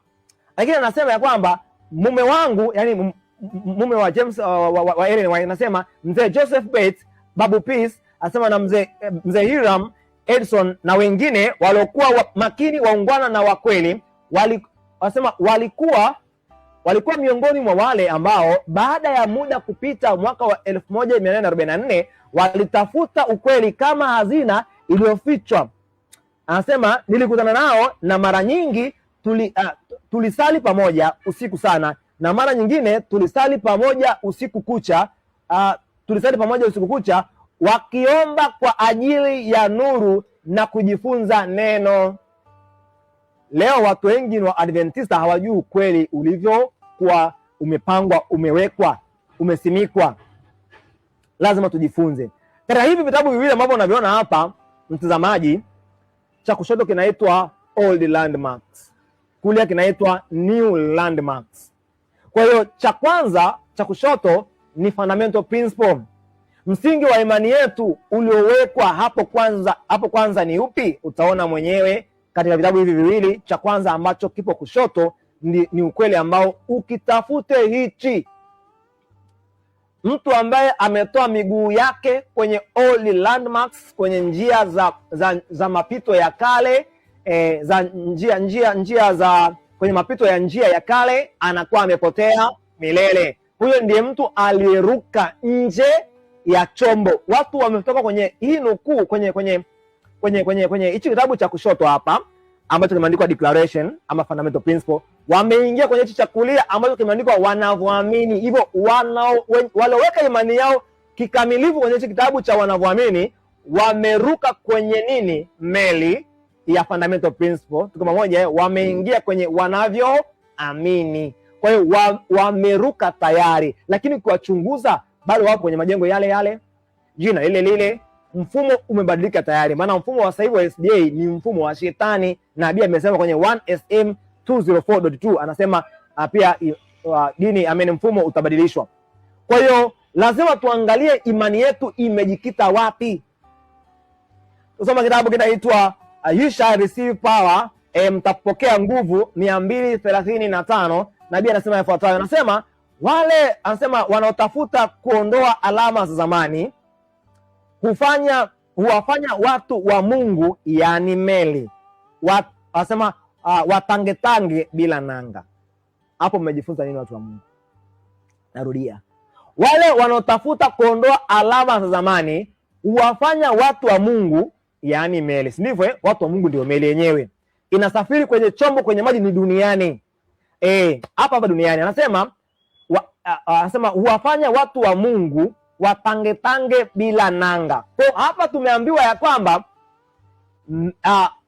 Lakini anasema ya kwamba mume wangu, yani mume wa James wa Ellen White, anasema mzee Joseph Bates, Babu Peace, anasema na mzee Hiram Edson na wengine waliokuwa makini, waungwana na wakweli, walikuwa miongoni mwa wale ambao baada ya muda kupita mwaka wa 1844 walitafuta ukweli kama hazina iliyofichwa. Anasema nilikutana nao na mara nyingi tulisali pamoja usiku sana, na mara nyingine tulisali pamoja usiku kucha, wakiomba kwa ajili ya nuru na kujifunza neno. Leo watu wengi wa Adventista hawajui ukweli ulivyokuwa umepangwa, umewekwa, umesimikwa. Lazima tujifunze. Katika hivi vitabu viwili ambavyo unaviona hapa, mtazamaji, cha kushoto kinaitwa Old Landmarks, kulia kinaitwa New Landmarks. Kwa hiyo cha kwanza cha kushoto ni fundamental principle. Msingi wa imani yetu uliowekwa hapo kwanza ni upi? Utaona mwenyewe katika vitabu hivi viwili. Cha kwanza ambacho kipo kushoto ni ukweli ambao ukitafute hichi. Mtu ambaye ametoa miguu yake kwenye old landmarks, kwenye njia za mapito ya kale, za njia za kwenye mapito ya njia ya kale, anakuwa amepotea milele. Huyo ndiye mtu aliyeruka nje ya chombo. Watu wametoka kwenye hii nukuu kwenye hichi kitabu cha kushoto hapa ambacho kimeandikwa declaration ama fundamental principle, wameingia kwenye hichi cha kulia ambacho kimeandikwa wanavyoamini. Hivyo waloweka imani yao kikamilifu kwenye hichi kitabu cha wanavyoamini, wameruka kwenye nini? Meli ya fundamental principle. Tuko pamoja, wameingia kwenye wanavyoamini. Kwa hiyo wameruka tayari, lakini kuwachunguza bado wapo kwenye majengo yale yale, jina lile lile. Mfumo umebadilika tayari, maana mfumo wa sasa hivi wa SDA ni mfumo wa shetani. Nabii amesema kwenye 1SM 204.2, anasema pia dini mfumo utabadilishwa. Kwa hiyo lazima tuangalie imani yetu imejikita wapi. Tusoma kitabu kinaitwa You Shall Receive Power, mtapokea nguvu, 235. Nabii anasema yafuatayo, anasema wanaotafuta kuondoa alama za zamani huwafanya watu wa Mungu, yani meli, anasema watangetange bila nanga. Hapo mmejifunza nini watu wa Mungu? Narudia, wale wanaotafuta kuondoa alama za zamani huwafanya watu wa Mungu, yani meli. Si ndivyo? Watu wa Mungu ndio meli yenyewe, inasafiri kwenye chombo kwenye maji, ni duniani. Hapa duniani. Anasema huwafanya watu wa Mungu watangetange bila nanga. Kwa hapa tumeambiwa ya kwamba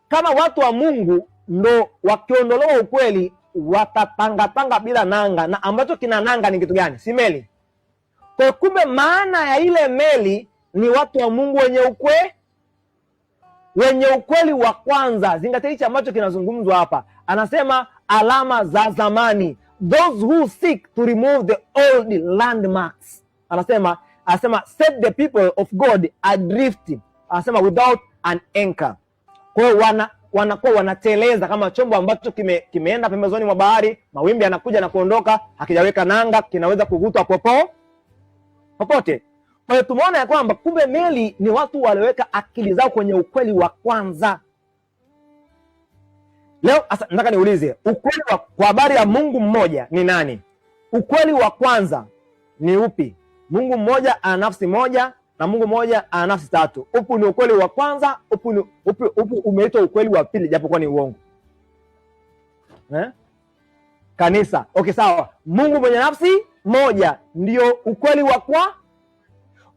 kama watu wa Mungu ndo wakiondolewa ukweli watatangatanga bila nanga, na ambacho kina nanga ni kitu gani? Si meli. Kwa kumbe maana ya ile meli ni watu wa Mungu wenye ukweli wa kwanza. Zingatia hichi ambacho kinazungumzwa hapa, anasema alama za zamani, those who seek to remove the old landmarks. Anasema set the people of God adrift, anasema without an anchor. Kwa hiyo wanakuwa wanateleza kama chombo ambacho kimeenda pembezoni mwa bahari, mawimbi yanakuja na kuondoka, hakijaweka nanga, kinaweza kuvutwa popote. Kwa hiyo tumeona ya kwamba kumbe meli ni watu walioweka akili zao kwenye ukweli wa kwanza. Leo nataka niulize, ukweli kwa habari ya Mungu mmoja ni nani? Ukweli wa kwanza ni upi? Mungu mmoja ana nafsi moja na Mungu mmoja ana nafsi tatu. Upi ni ukweli wa kwanza? Upi umeitwa ukweli wa pili japokuwa ni uongo? Kanisa. Okay, sawa. Mungu mwenye nafsi moja ndio ukweli wa kwa.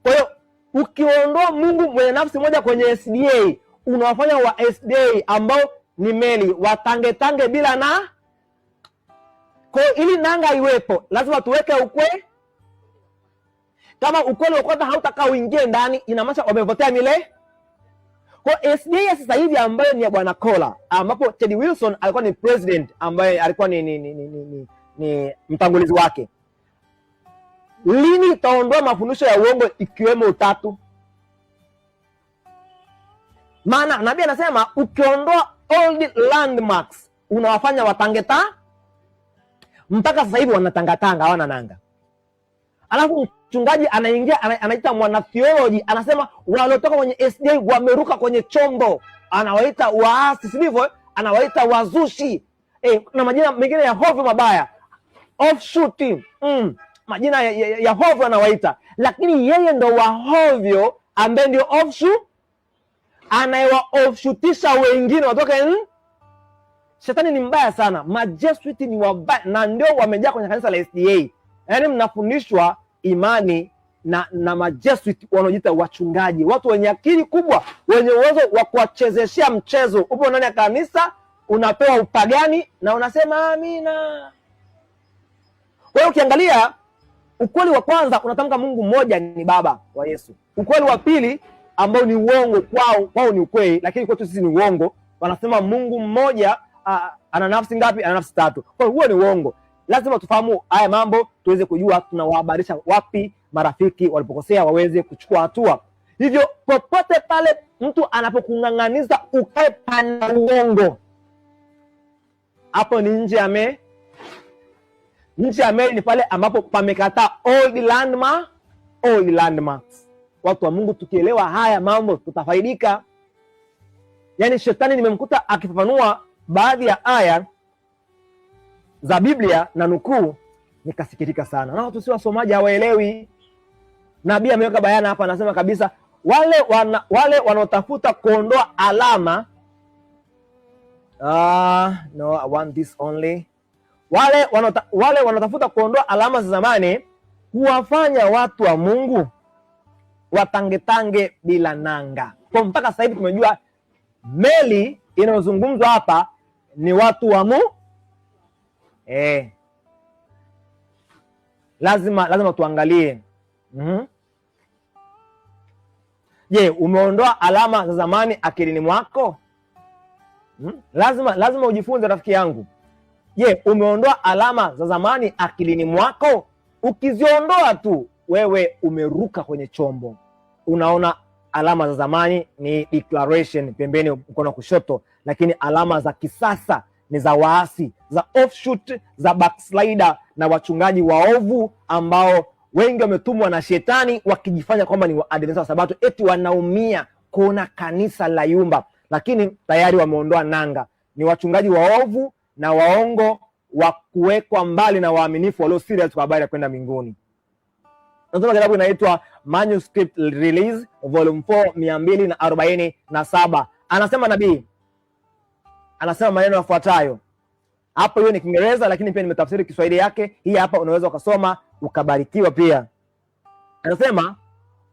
Kwa hiyo ukiondoa Mungu mwenye nafsi moja kwenye SDA, unawafanya wa SDA ambao ni meli watangetange bila na. Kwa hiyo ili nanga iwepo lazima tuweke ukweli. Kama ukweli wa kwanza hautakaa uingie ndani, inamaanisha wamepotea milele. Kwa SDA sasa hivi ambayo ni ya Bwana Kola, ambapo Teddy Wilson alikuwa ni president ambaye alikuwa ni mtangulizi wake, lini itaondoa mafundisho ya uongo ikiwemo utatu? Maana nabii anasema ukiondoa old landmarks unawafanya watangeta. Mpaka sasa hivi wanatangatanga, hawana nanga. Alafu mchungaji anaingia anaita mwana theology, anasema waliotoka kwenye SDA wameruka kwenye chombo, anawaita waasi, sivyo? Anawaita wazushi, na majina mengine ya hovyo mabaya, offshooting, majina ya hovyo anawaita. Lakini yeye ndo wa hovyo ambaye ndio offshoot, anayewa offshootisha wengine watoke. Shetani ni mbaya sana, majesuiti ni wabaya, na ndio wamejaa kwenye kanisa la SDA. Yaani mnafundishwa imani na majesuiti wanaojiita wachungaji, watu wenye akili kubwa, wenye uwezo wa kuwachezeshea mchezo. Upo ndani ya kanisa unapewa upagani na unasema amina. Kwa hiyo ukiangalia ukweli wa kwanza unatamka Mungu mmoja ni Baba wa Yesu. Ukweli wa pili ambao ni uongo kwao ni ukweli, lakini kwetu sisi ni uongo. Wanasema Mungu mmoja ana nafsi ngapi? Ana nafsi tatu. Kwa hiyo huo ni uongo. Lazima tufahamu haya mambo tuweze kujua tunawahabarisha wapi marafiki walipokosea waweze kuchukua hatua. Hivyo popote pale mtu anapokung'ang'aniza ukae pana uongo, hapo ni nje ya meli. Nje ya meli ni pale ambapo pamekataa old landmarks. Watu wa Mungu, tukielewa haya mambo tutafaidika. Yaani shetani nimemkuta akifafanua baadhi ya aya za Biblia na nukuu, nikasikitika sana. Na watu si wasomaji, hawaelewi. Nabii ameweka bayana hapa, anasema kabisa wale wanaotafuta kuondoa alama no, I want this only. Wale wanaotafuta kuondoa alama za zamani huwafanya watu wa Mungu watangetange bila nanga. Kwa mpaka sasa hivi tumejua meli inayozungumzwa hapa ni watu wa Mungu. Lazima tuangalie. Je, umeondoa alama za zamani akilini mwako? Lazima ujifunze rafiki yangu. Je, umeondoa alama za zamani akilini mwako? Ukiziondoa tu wewe umeruka kwenye chombo. Unaona alama za zamani ni declaration pembeni mkono kushoto, lakini alama za kisasa ni za waasi, za offshoot, za backslider na wachungaji waovu ambao wengi wametumwa na shetani wakijifanya kwamba ni waadventista wa Sabato, eti wanaumia kuona kanisa la yumba, lakini tayari wameondoa nanga. Ni wachungaji waovu na waongo wa kuwekwa mbali na waaminifu walio serious kwa habari ya kwenda mbinguni. Nasoma kitabu inaitwa Manuscript Release Volume 4 247. Anasema nabii, anasema maneno yafuatayo. Hapo hiyo ni Kiingereza lakini pia nimetafsiri Kiswahili yake. Hii hapa unaweza ukasoma ukabarikiwa pia. Anasema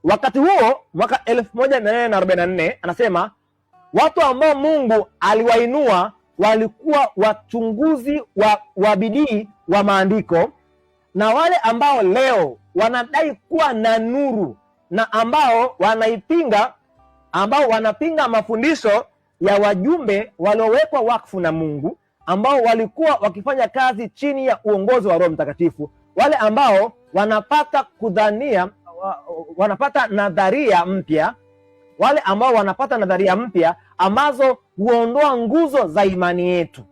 wakati huo mwaka 1444 anasema watu ambao Mungu aliwainua walikuwa wachunguzi wa bidii wa maandiko, na wale ambao leo wanadai kuwa na nuru na ambao wanapinga mafundisho ya wajumbe waliowekwa wakfu na Mungu, ambao walikuwa wakifanya kazi chini ya uongozi wa Roho Mtakatifu, wale ambao wanapata nadharia mpya ambazo huondoa nguzo za imani yetu.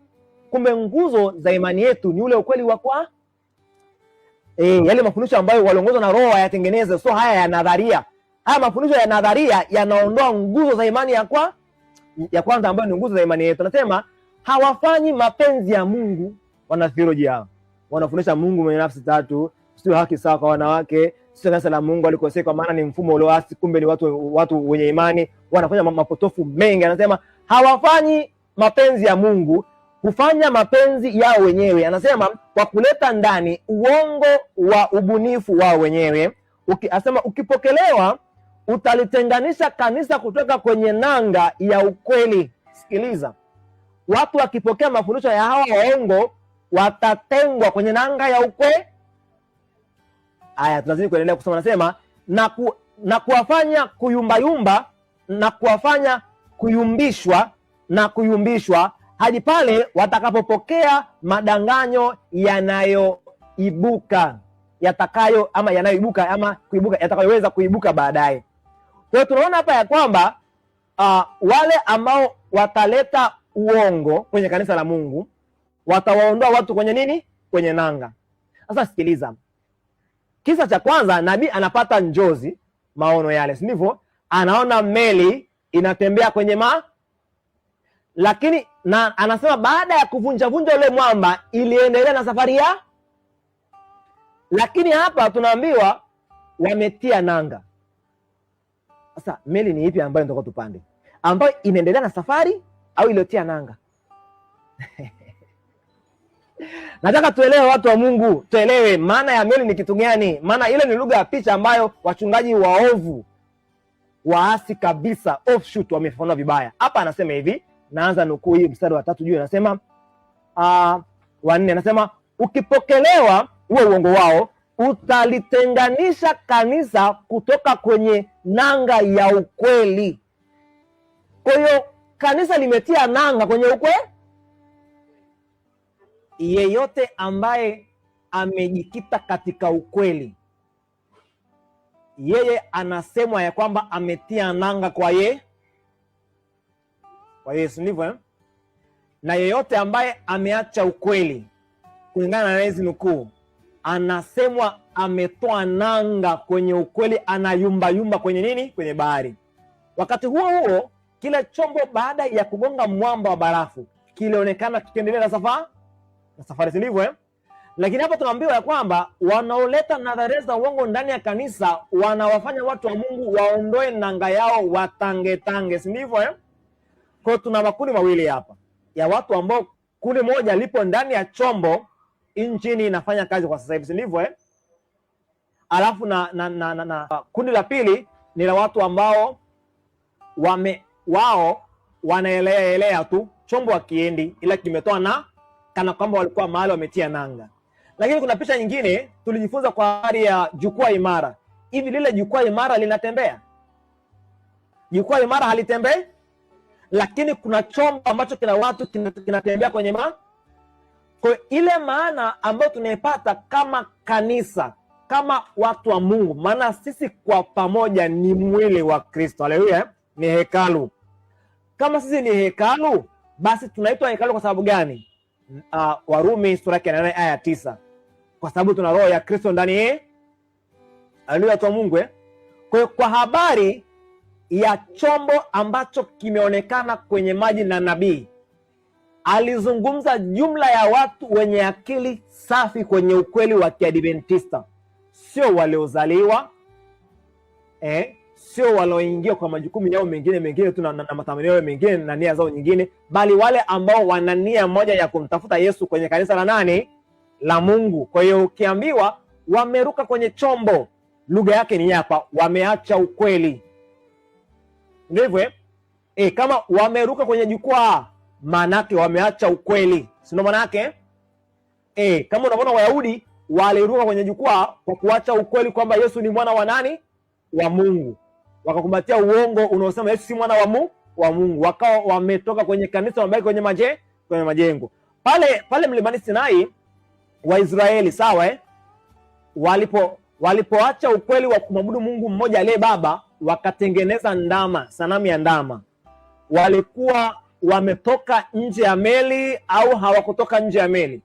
Kumbe nguzo za imani yetu ni ule ukweli wa kwa yale mafundisho ambayo waliongozwa na Roho yatengeneze, so haya ya nadharia. Haya mafundisho ya nadharia yanaondoa nguzo za imani ya kwanza ambayo ni nguzo za imani yetu. Nasema hawafanyi mapenzi ya Mungu. Wanatheolojia hao wanafundisha Mungu mwenye nafsi tatu, sio haki sawa kwa wanawake, sio kanisa la Mungu alikosea kwa maana ni mfumo ulioasi, kumbe ni watu wenye imani. Wanafanya mapotofu mengi. Anasema hawafanyi mapenzi ya Mungu, hufanya mapenzi yao wenyewe. Anasema kwa kuleta ndani uongo wa ubunifu wao wenyewe. Anasema ukipokelewa utalitenganisha kanisa kutoka kwenye nanga ya ukweli. Sikiliza, watu wakipokea mafundisho ya hawa waongo watatengwa kwenye nanga ya ukweli. Aya, tunazidi kuendelea kusoma. Anasema na kuwafanya kuyumbayumba na kuwafanya kuyumbishwa hadi pale watakapopokea madanganyo yatakayoweza kuibuka baadaye. Kwa hiyo tunaona hapa ya kwamba wale ambao wataleta uongo kwenye kanisa la Mungu watawaondoa watu kwenye nini? Kwenye nanga. Sasa sikiliza. Kisa cha kwanza, nabii anapata njozi, maono yale, si ndivyo? Anaona meli inatembea kwenye lakini na anasema baada ya kuvunja ule mwamba iliendelea na safari lakini hapa tunaambiwa wametia nanga. Sasa meli ni ipi ambayo ndio tupande? Ambayo inaendelea na safari au iliyotia nanga? Nataka tuelewe, watu wa Mungu, tuelewe maana ya meli ni kitu gani. Maana ile ni lugha ya picha ambayo wachungaji waovu, waasi kabisa, offshoot, wamefafanua vibaya. Hapa anasema hivi, naanza nukuu hii mstari wa 3 juu, anasema wa 4, anasema ukipokelewa huo uongo wao utalitenganisha kanisa kutoka kwenye nanga ya ukweli. Kwa hiyo kanisa limetia nanga kwenye ukweli. Yeyote ambaye amejikita katika ukweli, yeye anasemwa ya kwamba ametia nanga kwa Yesu, ndivyo? Na yeyote ambaye ameacha ukweli, kulingana na hizi nukuu, anasemwa ametoa nanga kwenye ukweli, anayumba kwenye nini? Kwenye bahari. Wakati huo kile chombo baada ya kugonga mwamba wa barafu kilionekana kikiendelea na safari, si ndivyo? Lakini hapa tunaambiwa ya kwamba wanaoleta nadharia za uongo ndani ya kanisa wanawafanya watu wa Mungu waondoe nanga yao, watangetange, si ndivyo? Kwa hiyo tuna makundi mawili hapa ya watu ambao kundi moja lipo ndani ya chombo, injini inafanya kazi kwa sasa hivi, si ndivyo? Alafu na kundi la pili ni la watu ambao wao wanaelea tu, chombo hakiendi ila kimetoa kana kwamba walikuwa mahali wametia nanga. Lakini kuna picha nyingine tulijifunza kwa habari ya jukwaa imara. Hivi lile jukwaa imara linatembea? Jukwaa imara halitembei, lakini kuna chombo ambacho kina watu kinatembea kwenye Kwa ile maana ambayo tunaipata kama kanisa, kama watu wa Mungu, maana sisi kwa pamoja ni mwili wa Kristo. Haleluya, ni hekalu. Kama sisi ni hekalu, basi tunaitwa hekalu kwa sababu gani? Warumi sura ya 8 aya 9. Kwa sababu tuna roho ya Kristo ndani. Haleluya, watu wa Mungu. Kwa habari ya chombo ambacho kimeonekana kwenye maji na nabii, alizungumza jumla ya watu wenye akili safi kwenye ukweli wa Kiadventista, sio waliozaliwa sio walioingia kwa majukumu yao mengine tu na matamanio yao mengine na nia zao nyingine, bali wale ambao wana nia moja ya kumtafuta Yesu kwenye kanisa la nani? La Mungu. Kwa hiyo ukiambiwa wameruka kwenye chombo, lugha yake ni hapa, wameacha ukweli. Ndivyo kama wameruka kwenye jukwaa, maana yake wameacha ukweli, si ndio maana yake? Kama unaona Wayahudi waliruka kwenye jukwaa kwa kuacha ukweli kwamba Yesu ni mwana wa nani? Wa Mungu. Wakakumbatia uongo unaosema Yesu si mwana wa Mungu. Wakawa wametoka kwenye kanisa, wamebaki kwenye majengo. Pale mlimani Sinai Waisraeli, sawa walipoacha ukweli wa kumwabudu Mungu mmoja aliye Baba, wakatengeneza ndama, sanamu ya ndama. Walikuwa wametoka nje ya meli au hawakutoka nje ya meli?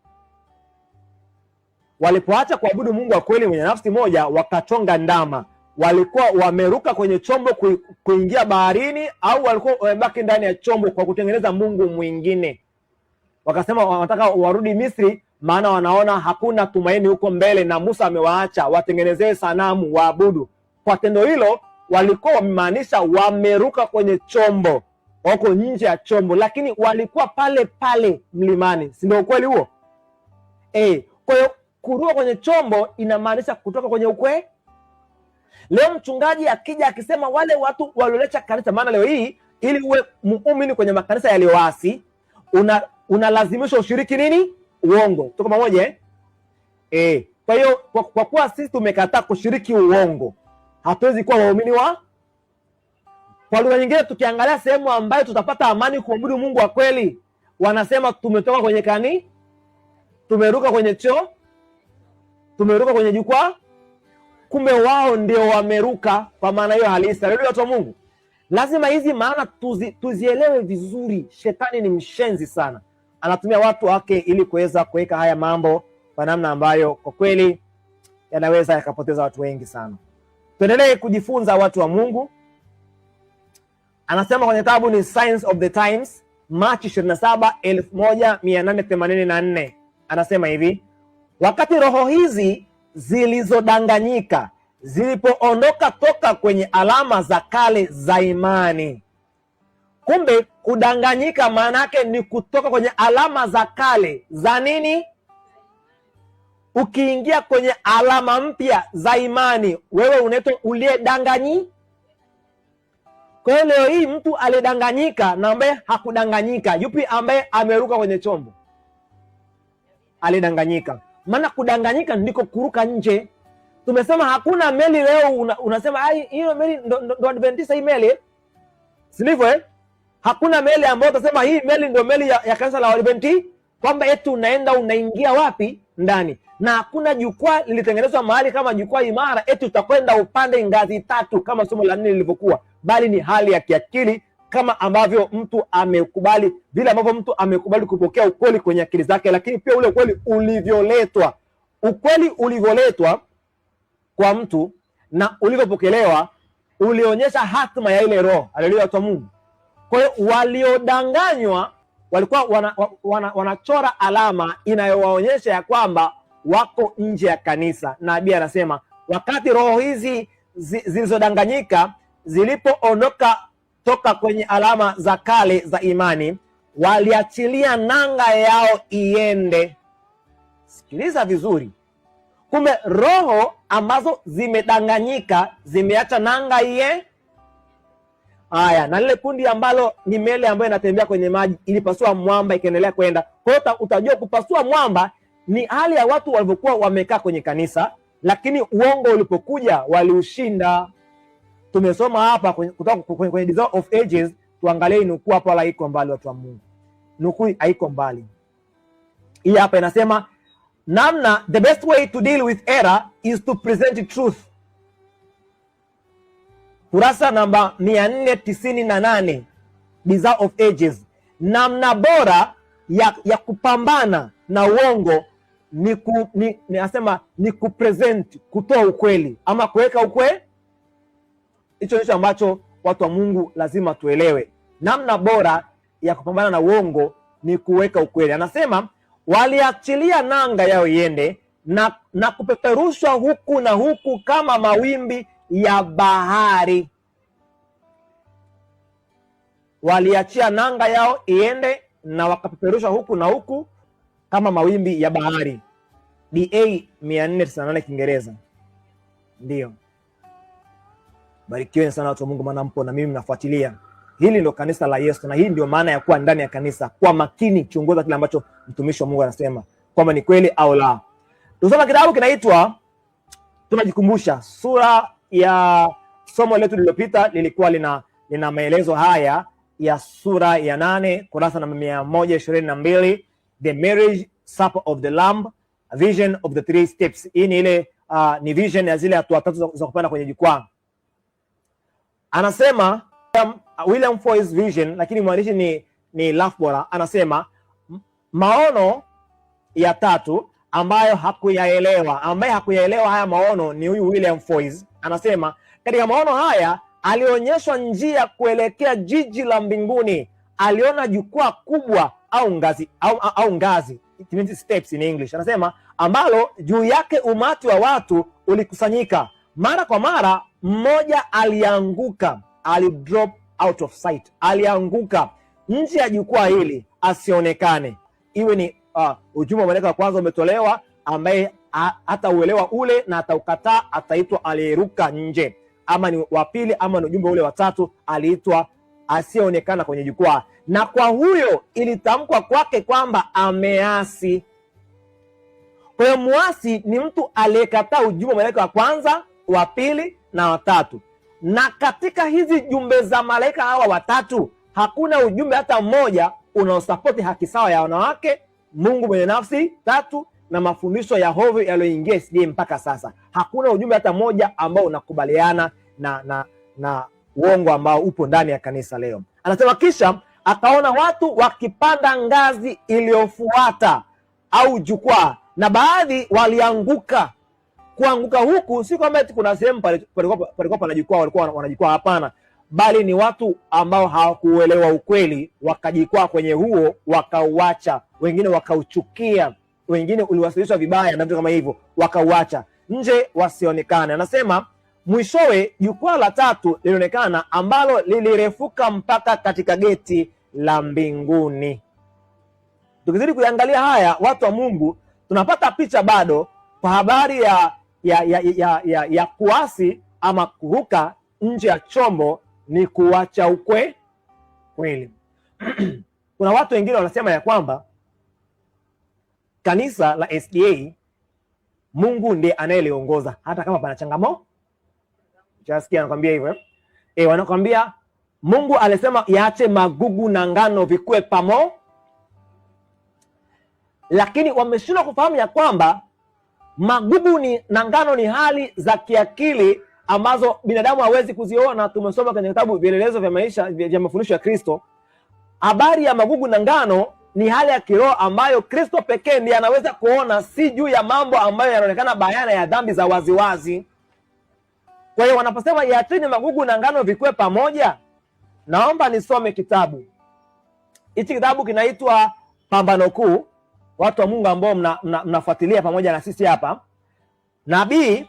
Walipoacha kuabudu Mungu wa kweli mwenye nafsi moja, wakachonga ndama. Walikuwa wameruka kwenye chombo kuingia baharini, au walikuwa wamebaki ndani ya chombo kwa kutengeneza mungu mwingine? Wakasema wanataka warudi Misri, maana wanaona hakuna tumaini huko mbele, na Musa amewaacha watengenezee sanamu waabudu. Kwa tendo hilo walikuwa wamemaanisha wameruka kwenye chombo, wako nje ya chombo, lakini walikuwa pale pale mlimani. Si ndio ukweli huo? Kwa hiyo kuruka kwenye chombo inamaanisha kutoka kwenye ukweli. Leo mchungaji akija akisema wale watu walioleta kanisa, maana leo hii ili uwe muumini kwenye makanisa yaliyoasi unalazimishwa ushiriki nini? Uongo. Tuko pamoja Kwa hiyo kwa kuwa sisi tumekataa kushiriki uongo, hatuwezi kuwa waumini Kwa lugha nyingine, tukiangalia sehemu ambayo tutapata amani kuabudu Mungu wa kweli, wanasema tumetoka kwenye tumeruka kwenye tumeruka kwenye jukwaa. Kumbe wao ndio wameruka kwa maana hiyo halisi. Haleluya, watu wa Mungu. Lazima hizi maana tuzielewe vizuri. Shetani ni mshenzi sana, anatumia watu wake ili kuweza kuweka haya mambo kwa namna ambayo kwa kweli yanaweza yakapoteza watu wengi sana. Tuendelee kujifunza, watu wa Mungu. Anasema kwenye kitabu ni Signs of the Times, Machi 27, 1884. Anasema hivi: wakati roho hizi zilizodanganyika zilipoondoka toka kwenye alama za kale za imani. Kumbe kudanganyika maana yake ni kutoka kwenye alama za kale za nini? Ukiingia kwenye alama mpya za imani, wewe unaitwa uliyedanganyi. Kwa hiyo leo hii mtu aliyedanganyika na ambaye hakudanganyika, yupi ambaye ameruka kwenye chombo? Alidanganyika. Maana kudanganyika ndiko kuruka nje. Tumesema hakuna meli leo unasema hiyo meli ndo Adventista hii meli. Si ndivyo Hakuna meli ambayo utasema hii meli ndo meli ya kanisa la Adventista, kwamba eti unaingia wapi ndani. Na hakuna jukwaa lilitengenezwa mahali kama jukwaa imara eti utakwenda upande ngazi 3 kama somo la 4 lilivyokuwa, bali ni hali ya kiakili, kama ambavyo mtu amekubali, vile ambavyo mtu amekubali kupokea ukweli kwenye akili zake, lakini pia ule ukweli ulivyoletwa. Ukweli ulivyoletwa kwa mtu na ulivyopokelewa ulionyesha hatima ya ile roho. Haleluya, watu wa Mungu. Kwa hiyo waliodanganywa walikuwa wanachora alama inayowaonyesha ya kwamba wako nje ya kanisa. Nabii anasema wakati roho hizi zilizodanganyika zilipoondoka toka kwenye alama za kale za imani, waliachilia nanga yao iende. Sikiliza vizuri. Kumbe roho ambazo zimedanganyika zimeacha nanga haya, na lile kundi ambalo ni meli ambayo inatembea kwenye maji ilipasua mwamba ikaendelea kwenda. Kwa hiyo utajua kupasua mwamba ni hali ya watu walivyokuwa wamekaa kwenye kanisa, lakini uongo ulipokuja waliushinda. Tumesoma hapa kutoka kwenye Desire of Ages. Tuangalie nukuu hapo, wala haiko mbali, watu wa Mungu. Nukuu haiko mbali. Hii hapa inasema namna the best way to deal with error is to present truth. Kurasa namba 498, Desire of Ages. Namna bora ya kupambana na uongo ni kupresent, kutoa ukweli ama kuweka ukweli. Hicho ndicho ambacho watu wa Mungu lazima tuelewe. Namna bora ya kupambana na uongo ni kuweka ukweli. Anasema waliachilia nanga yao iende na kupeperushwa huku na huku kama mawimbi ya bahari. Waliachia nanga yao iende na wakapeperushwa huku na huku kama mawimbi ya bahari. DA 498 Kiingereza. Ndio. Barikiweni sana watu wa Mungu, maana mpo na mimi mnafuatilia. Hili ndio kanisa la Yesu, na hii ndio maana ya kuwa ndani ya kanisa. Kwa makini, chunguza kile ambacho mtumishi wa Mungu anasema kwamba ni kweli au la. Tusoma kitabu kinaitwa, tunajikumbusha, sura ya somo letu lililopita lilikuwa lina maelezo haya ya sura ya 8 kurasa namba 122, The Marriage Supper of the Lamb, a Vision of the Three Steps. Hii ni ile ni vision ya zile hatua tatu za kupanda kwenye jukwaa. Anasema William Foy's vision, lakini mwandishi ni Lafbora. Anasema maono ya tatu ambaye hakuyaelewa haya maono ni huyu William Foy. Anasema katika maono haya alionyeshwa njia kuelekea jiji la mbinguni. Aliona jukwaa kubwa au ngazi, it means steps in English. Anasema ambalo juu yake umati wa watu ulikusanyika. Mara kwa mara mmoja alianguka, drop out of sight, alianguka nje ya jukwaa hili asionekane. Iwe ni ujumbe wa malaika wa kwanza umetolewa, ambaye hata uelewa ule na ataukataa ataitwa aliyeruka nje, ama ni wa pili, ama ni ujumbe ule wa tatu aliitwa asionekana kwenye jukwaa. Na kwa huyo ilitamkwa kwake kwamba ameasi. Kwa hiyo muasi ni mtu aliyekataa ujumbe wa malaika wa kwanza, wa pili na wa tatu. Na katika hizi jumbe za malaika hawa watatu hakuna ujumbe hata mmoja unaosapoti haki sawa ya wanawake, Mungu mwenye nafsi tatu, na mafundisho ya hovyo yaliyoingia SDA mpaka sasa. Hakuna ujumbe hata mmoja ambao unakubaliana na uongo ambao upo ndani ya kanisa leo. Anasema kisha akaona watu wakipanda ngazi iliyofuata au jukwaa, na baadhi walianguka. Kuanguka huku si kwamba kuna sehemu palikuwa pana jukwaa walikuwa wanajikwaa, hapana, bali ni watu ambao hawakuelewa ukweli, wakajikwaa kwenye huo, wakauacha. Wengine wakauchukia, wengine uliwasilishwa vibaya na vitu kama hivyo, wakauacha nje wasionekane. Anasema mwishowe jukwaa la tatu lilionekana, ambalo lilirefuka mpaka katika geti la mbinguni. Tukizidi kuangalia haya, watu wa Mungu, tunapata picha bado kwa habari ya kuasi ama kuruka nje ya chombo ni kuacha kweli. Kuna watu wengine wanasema ya kwamba kanisa la SDA Mungu ndiye anayeliongoza hata kama pana changamoto. Unasikia anakuambia hivyo? Wanakuambia Mungu alisema yaache magugu na ngano vikue pamoja. Lakini wameshindwa kufahamu ya kwamba magugu na ngano ni hali za kiakili ambazo binadamu hawezi kuziona. Tumesoma kwenye kitabu Vielelezo vya Maisha vya Mafundisho ya Kristo. Habari ya magugu na ngano ni hali ya kiroho ambayo Kristo pekee ndiye anaweza kuona, si juu ya mambo ambayo yanaonekana bayana ya dhambi za waziwazi. Kwa hiyo wanaposema yaacheni magugu na ngano vikue pamoja, naomba nisome kitabu. Hichi kitabu kinaitwa Pambano Kuu. Watu wa Mungu ambao mnafuatilia pamoja na sisi hapa, nabii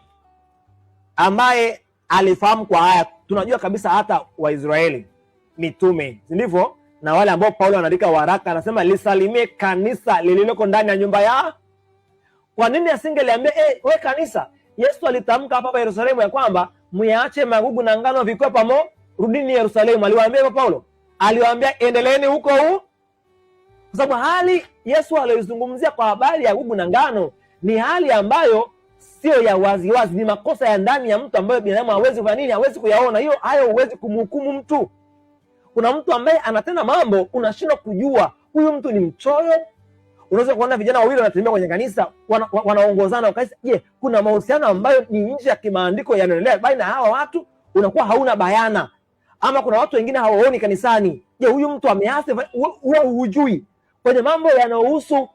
ambaye alifahamu kwa haya, tunajua kabisa hata Waisraeli mitume, ndivyo, na wale ambao Paulo anaandika waraka, anasema lisalimie kanisa lililoko ndani ya nyumba ya. Kwa nini asingeliambia we kanisa? Yesu alitamka hapa Yerusalemu ya kwamba muyaache magugu na ngano vikue pamoja, rudini Yerusalemu. Aliwaambia Paulo, aliwaambia endeleeni huko kwa sababu hali Yesu alizungumzia kwa habari ya magugu na ngano ni hali ambayo sio ya waziwazi, ni makosa ya ndani ya mtu ambayo binadamu hawezi kufanya nini, hawezi kuyaona. Hayo huwezi kumhukumu mtu. Kuna mtu ambaye anatenda mambo unashindwa kujua huyu mtu ni mchoyo. Unaweza kuona vijana wawili wanatembea kwenye kanisa, wanaongozana wakati, je, kuna mahusiano ambayo ni nje ya kimaandiko yanaendelea baina ya hawa watu? Unakuwa hauna bayana. Ama kuna watu wengine hawaoni kanisani, je, huyu mtu ameasi? Wewe hujui. Kwenye mambo yanayohusu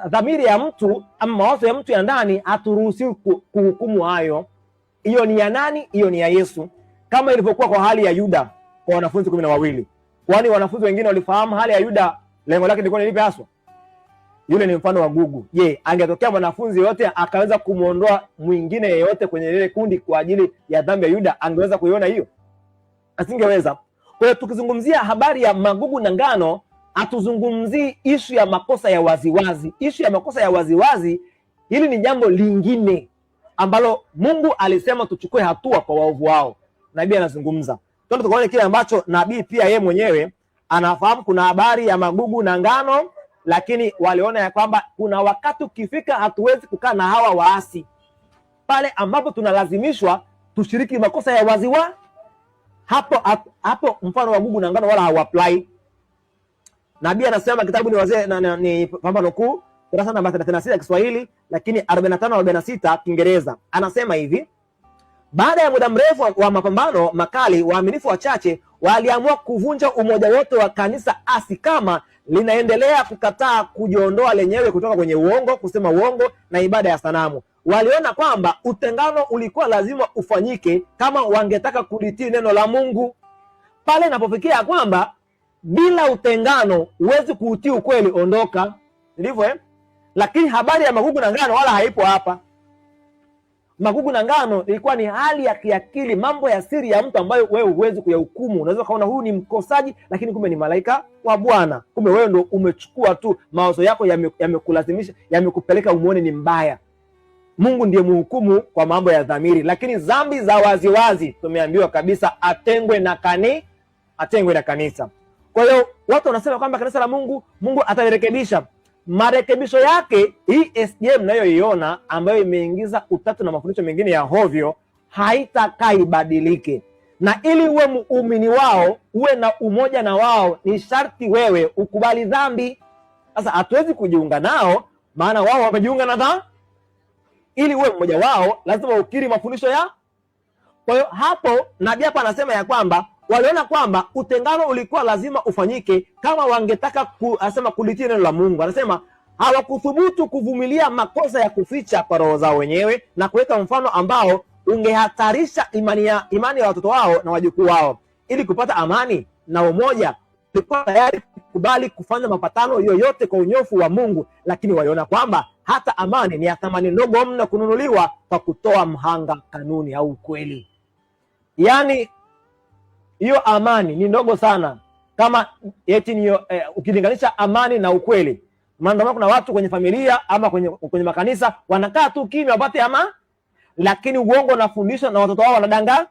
dhamiri ya mtu ama mawazo ya mtu ya ndani, haturuhusiwi kuhukumu hayo. Hiyo ni ya nani? Hiyo ni ya Yesu. Kama ilivyokuwa kwa hali ya Yuda kwa wanafunzi 12. Kwani wanafunzi wengine walifahamu hali ya Yuda lengo lake lilikuwa ni lipi haswa? Yule ni mfano wa gugu. Je, angetokea mwanafunzi yote akaweza kumuondoa mwingine yeyote kwenye lile kundi kwa ajili ya dhambi ya Yuda, angeweza kuiona hiyo? Asingeweza. Kwa hiyo tukizungumzia habari ya magugu na ngano, hatuzungumzii ishu ya makosa ya waziwazi. Ishu ya makosa ya waziwazi, hili ni jambo lingine ambalo Mungu alisema tuchukue hatua kwa waovu wao. nabii anazungumza. Twende tukaone kile ambacho nabii pia yeye mwenyewe anafahamu. Kuna habari ya magugu na ngano, lakini waliona ya kwamba kuna wakati ukifika hatuwezi kukaa na hawa waasi, pale ambapo tunalazimishwa tushiriki makosa ya waziwa. Hapo mfano wa magugu na ngano wala hauapply. Nabii anasema, kitabu ni wazee ni Pambano Kuu kurasa namba 36 Kiswahili, lakini 45-46 Kiingereza. Anasema hivi: baada ya muda mrefu wa mapambano makali, waaminifu wachache waliamua kuvunja umoja wote wa kanisa asi kama linaendelea kukataa kujiondoa lenyewe kutoka kwenye uongo, kusema uongo na ibada ya sanamu. Waliona kwamba utengano ulikuwa lazima ufanyike kama wangetaka kulitii neno la Mungu. Pale inapofikia kwamba bila utengano huwezi kuutii ukweli, ondoka. Ndivyo Lakini habari ya magugu na ngano wala haipo hapa. Magugu na ngano ilikuwa ni hali ya kiakili, mambo ya siri ya mtu ambayo wewe huwezi kuyahukumu. Unaweza kaona huyu ni mkosaji, lakini kumbe ni malaika wa Bwana. Kumbe wewe ndo umechukua tu, mawazo yako yamekulazimisha, yamekupeleka umuone ni mbaya. Mungu ndiye mhukumu kwa mambo ya dhamiri, lakini dhambi za waziwazi tumeambiwa kabisa atengwe na kanisa. Kwa hiyo watu wanasema kwamba kanisa la Mungu atalirekebisha. Marekebisho yake hii SDM mnayoiona ambayo imeingiza utatu na mafundisho mengine ya hovyo haitakaa ibadilike. Na ili uwe muumini wao, uwe na umoja na wao, ni sharti wewe ukubali dhambi. Sasa hatuwezi kujiunga nao, maana wao wamejiunga na dhambi. Ili uwe mmoja wao lazima ukiri mafundisho ya. Kwa hiyo hapo nabii hapa anasema ya kwamba waliona kwamba utengano ulikuwa lazima ufanyike kama wangetaka kulitii neno la Mungu. Anasema hawakuthubutu kuvumilia makosa ya kuficha kwa roho zao wenyewe na kuleta mfano ambao ungehatarisha imani ya watoto wao na wajukuu wao. Ili kupata amani na umoja, walikuwa tayari kukubali kufanya mapatano yoyote kwa unyofu wa Mungu, lakini waliona kwamba hata amani ni ya thamani ndogo mno kununuliwa kwa kutoa mhanga kanuni au ukweli. Yaani hiyo amani ni ndogo sana kama ukilinganisha amani na ukweli. Maana kuna watu kwenye familia ama kwenye makanisa wanakaa tu kimya wapate amani, lakini uongo unafundishwa na watoto wao wanadanga.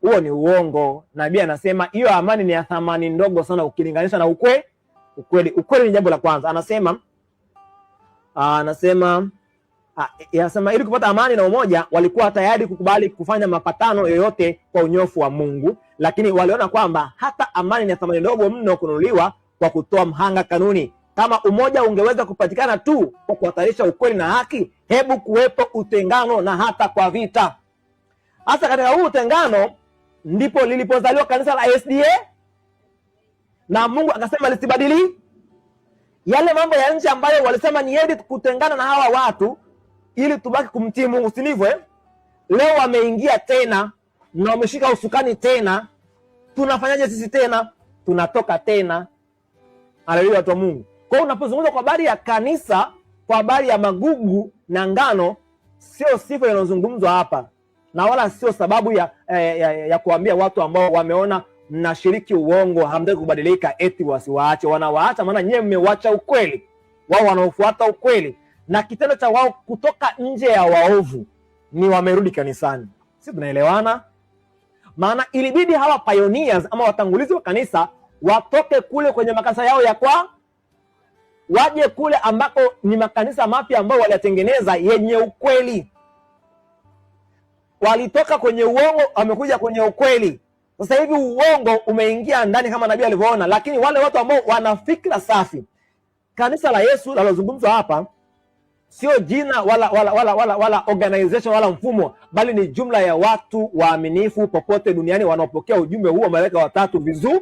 Huo ni uongo. Nabii anasema hiyo amani ni ya thamani ndogo sana ukilinganisha na ukweli. Ukweli ni jambo la kwanza. Anasema ili kupata amani na umoja walikuwa tayari kukubali kufanya mapatano yoyote kwa unyofu wa Mungu, lakini waliona kwamba hata amani ni thamani ndogo mno kununuliwa kwa kutoa mhanga kanuni. Kama umoja ungeweza kupatikana tu kwa kuhatarisha ukweli na haki, hebu kuwepo utengano na hata kwa vita. Hasa katika huu utengano ndipo lilipozaliwa kanisa la SDA, na Mungu akasema lisibadili yale mambo ya nje ambayo walisema ni heri kutengana na hawa watu ili tubaki kumtii Mungu, si ndivyo? Leo wameingia tena na wameshika usukani tena. Tunafanyaje sisi tena? Tunatoka tena. Haleluya, watu wa Mungu. Kwa hiyo unapozungumza kwa habari ya kanisa, kwa habari ya magugu na ngano, sio sifa inayozungumzwa hapa, na wala sio sababu ya kuambia watu ambao wameona mnashiriki uongo, hamtaki kubadilika, eti wasiwaache. Wanawaacha maana nyewe mmeuacha ukweli. Wao wanaofuata ukweli, na kitendo cha wao kutoka nje ya waovu ni wamerudi kanisani. Sisi tunaelewana? Maana ilibidi hawa pioneers ama watangulizi wa kanisa watoke kule kwenye makanisa yao waje kule ambako ni makanisa mapya ambayo waliyatengeneza yenye ukweli. Walitoka kwenye uongo, wamekuja kwenye ukweli. Sasa hivi uongo umeingia ndani kama nabii alivyoona, lakini wale watu ambao wana fikra safi. Kanisa la Yesu linalozungumzwa hapa sio jina wala organization wala mfumo, bali ni jumla ya watu waaminifu popote duniani wanaopokea ujumbe huu wa malaika watatu vizuri.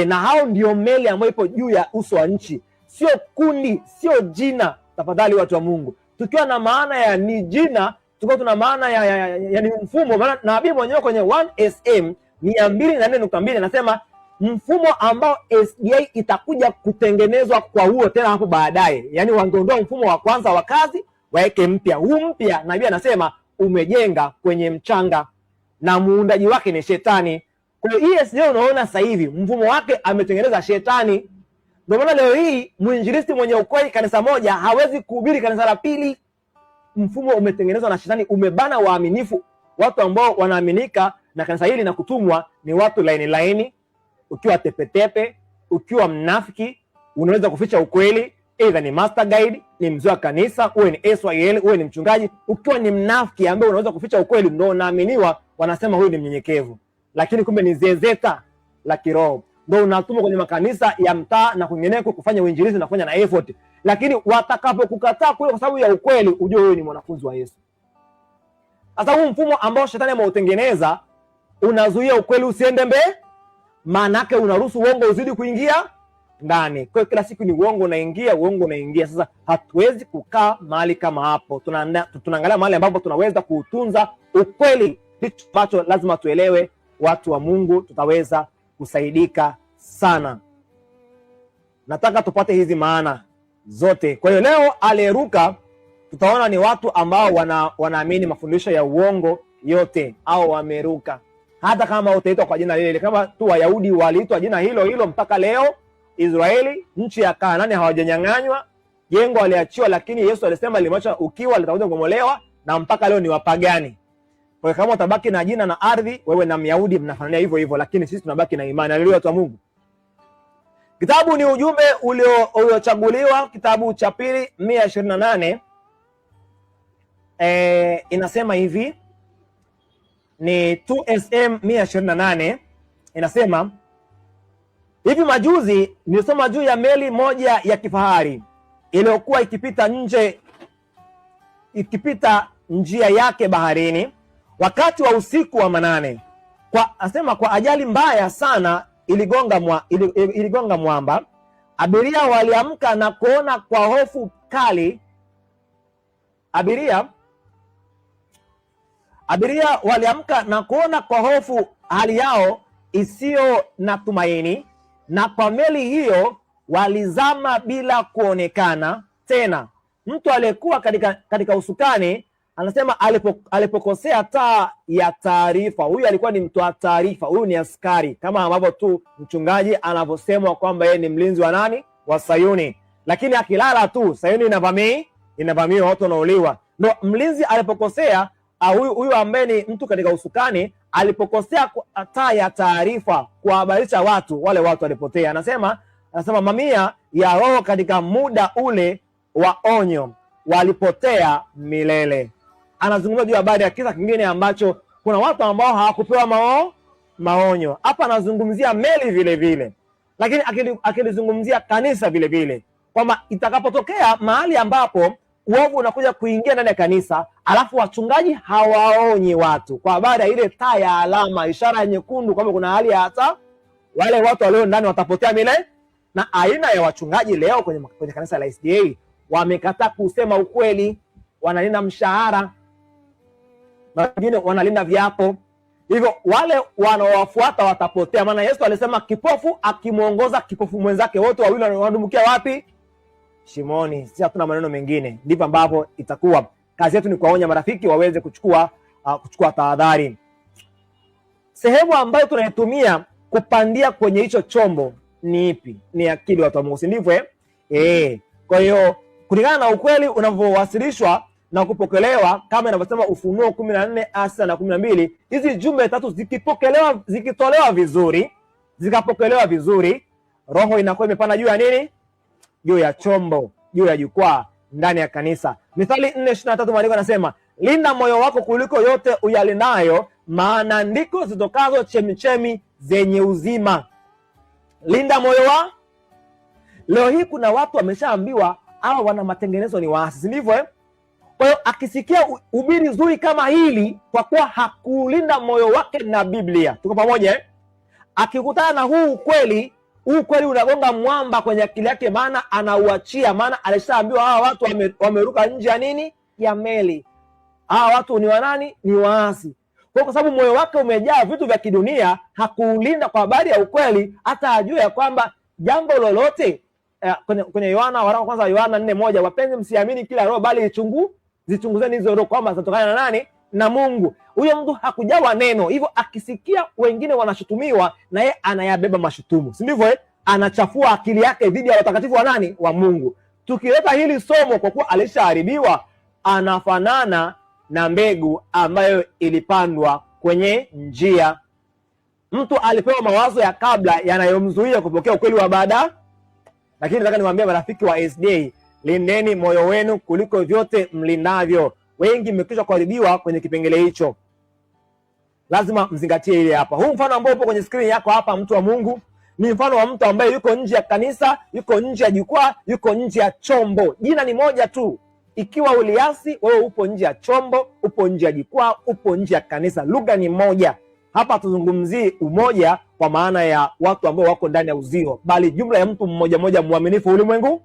Na hao ndio meli ambayo ipo juu ya uso wa nchi. Sio kundi, sio jina. Tafadhali watu wa Mungu, tukiwa na maana ya ni jina, tukiwa tuna maana ya ni mfumo. Maana nabii mwenyewe kwenye 1SM 204.2 anasema mfumo ambao SDA itakuja kutengenezwa kwa huo tena hapo baadaye. Yaani wangeondoa mfumo wa kwanza wa kazi, waeke mpya. Huu mpya nabii anasema umejenga kwenye mchanga na muundaji wake ni shetani. Kwa hiyo hii SDA unaona sasa hivi mfumo wake ametengeneza shetani. Ndio maana leo hii mwinjilisti mwenye ukweli kanisa moja hawezi kuhubiri kanisa la pili. Mfumo umetengenezwa na shetani, umebana waaminifu, watu ambao wanaaminika na kanisa hili linakutumwa ni watu laini, ukiwa tepetepe, ukiwa mnafiki, unaweza kuficha ukweli, either ni master guide, ni mzee wa kanisa, uwe ni SYL, uwe ni mchungaji. Ukiwa ni mnafiki ambaye unaweza kuficha ukweli, ndio unaaminiwa, wanasema huyu ni mnyenyekevu, lakini kumbe ni zezeta la kiroho. Ndio unatumwa kwenye makanisa ya mtaa na kwingineko kufanya uinjilisti na kufanya na effort, lakini watakapokukataa kule kwa sababu ya ukweli, ujue wewe ni mwanafunzi wa Yesu. Sasa huu mfumo ambao shetani ameutengeneza unazuia ukweli usiende mbele, maana yake unaruhusu uongo uzidi kuingia ndani. Kwa hiyo kila siku ni uongo unaingia. Sasa hatuwezi kukaa mahali kama hapo. Tunaangalia mahali ambapo tunaweza kuutunza ukweli. Hicho ambacho lazima tuelewe, watu wa Mungu, tutaweza kusaidika sana. Nataka tupate hizi maana zote. Kwa hiyo leo aliyeruka tutaona ni watu ambao wanaamini mafundisho ya uongo yote, au wameruka. Hata kama utaitwa kwa jina lile, kama tu Wayahudi waliitwa jina hilo mpaka leo. Israeli, nchi ya Kanaani hawajanyang'anywa, jengo waliachiwa, lakini Yesu alisema limeacha ukiwa, litakuja kubomolewa, na mpaka leo ni wapagani. Kwa hiyo kama utabaki na jina na ardhi, wewe na Myahudi mnafanania hivyo, lakini sisi tunabaki na imani. Haleluya, watu wa Mungu. Kitabu ni ujumbe uliochaguliwa, kitabu cha pili 128. Inasema hivi, ni 2SM 128. Inasema hivi, majuzi nilisoma juu ya meli moja ya kifahari iliyokuwa ikipita njia yake baharini wakati wa usiku wa manane. Kwa ajali mbaya sana iligonga mwamba. Abiria waliamka na kuona kwa hofu kali. Abiria waliamka na kuona kwa hofu hali yao isiyo na tumaini, na kwa meli hiyo walizama bila kuonekana tena. Mtu aliyekuwa katika usukani anasema alipokosea taa ya taarifa. Huyu alikuwa ni mtoa taarifa, huyu ni askari, kama ambavyo tu mchungaji anavyosema kwamba yeye ni mlinzi wa nani? Wa Sayuni. Lakini akilala tu Sayuni inavamiwa, watu wanauliwa. Ndio mlinzi alipokosea, huyu ambaye ni mtu katika usukani alipokosea taa ya taarifa kuhabarisha watu, wale watu walipotea. Anasema mamia ya roho katika muda ule wa onyo walipotea milele. Anazungumza juu ya habari ya kisa kingine ambacho kuna watu ambao hawakupewa maonyo. Hapa anazungumzia meli vile vile, lakini akilizungumzia kanisa vile vile, kwamba itakapotokea mahali ambapo uovu unakuja kuingia ndani ya kanisa, alafu wachungaji hawaonyi watu kwa habari ya ile taa ya alama, ishara nyekundu, kwamba kuna hali ya hata wale watu walio ndani watapotea milele. Na aina ya wachungaji leo kwenye kanisa la SDA wamekataa kusema ukweli, wanalinda mshahara na wengine wanalinda viapo. Hivyo wale wanaowafuata watapotea, maana Yesu alisema kipofu akimwongoza kipofu mwenzake, wote wawili wanadumbukia wapi? Shimoni. Sisi hatuna maneno mengine. Ndivyo ambavyo itakuwa. Kazi yetu ni kuwaonya marafiki waweze kuchukua tahadhari. Sehemu ambayo tunaitumia kupandia kwenye hicho chombo ni ipi? Ni akili, watu wa Mungu, si ndivyo? Kwa hiyo kulingana na ukweli unavyowasilishwa na kupokelewa, kama inavyosema Ufunuo 14:9 na 12, hizi jumbe tatu zikitolewa vizuri, zikapokelewa vizuri, roho inakuwa imepanda juu ya nini? Juu ya chombo, juu ya jukwaa ndani ya kanisa. Mithali 4:23 maandiko yanasema, linda moyo wako kuliko yote uyalindayo, maana ndiko zitokazo chemichemi zenye uzima. Linda moyo wa. Leo hii kuna watu wameshaambiwa hawa wana matengenezo ni waasi, si ndivyo? Kwa hiyo akisikia ubiri zuri kama hili, kwa kuwa hakulinda moyo wake na Biblia, tuko pamoja akikutana na huu ukweli unagonga mwamba kwenye akili yake, maana anauachia, maana alishaambiwa hawa watu wameruka nje ya nini? Ya meli. Hawa watu ni wanani? Ni waasi. Kwa sababu moyo wake umejaa vitu vya kidunia, hakuulinda kwa habari ya ukweli, hata ajue ya kwamba jambo lolote kwenye Yohana waraka kwanza, Yohana 4:1, wapenzi msiamini kila roho, bali zichunguzeni hizo roho kwamba zinatokana na nani? Na Mungu. Huyo mtu hakujawa neno, hivyo akisikia wengine wanashutumiwa, na yeye anayabeba mashutumu, si ndivyo? Anachafua akili yake dhidi ya watakatifu wa nani? Wa Mungu. Tukileta hili somo, kwa kuwa alishaharibiwa, anafanana na mbegu ambayo ilipandwa kwenye njia. Mtu alipewa mawazo ya kabla yanayomzuia kupokea ukweli wa baada. Lakini nataka niwaambie marafiki wa SDA, lindeni moyo wenu kuliko vyote mlindavyo. Wengi mmekwisha kuharibiwa kwenye kipengele hicho. Lazima mzingatie ile hapa. Huu mfano ambao upo kwenye screen yako hapa, mtu wa Mungu, ni mfano wa mtu ambaye yuko nje ya kanisa, yuko nje ya jukwaa, yuko nje ya chombo. Jina ni moja tu. Ikiwa uliasi, wewe upo nje ya chombo, upo nje ya jukwaa, upo nje ya kanisa. Lugha ni moja. Hapa tuzungumzii umoja kwa maana ya watu ambao wako ndani ya uzio, bali jumla ya mtu mmoja mmoja mwaminifu ulimwengu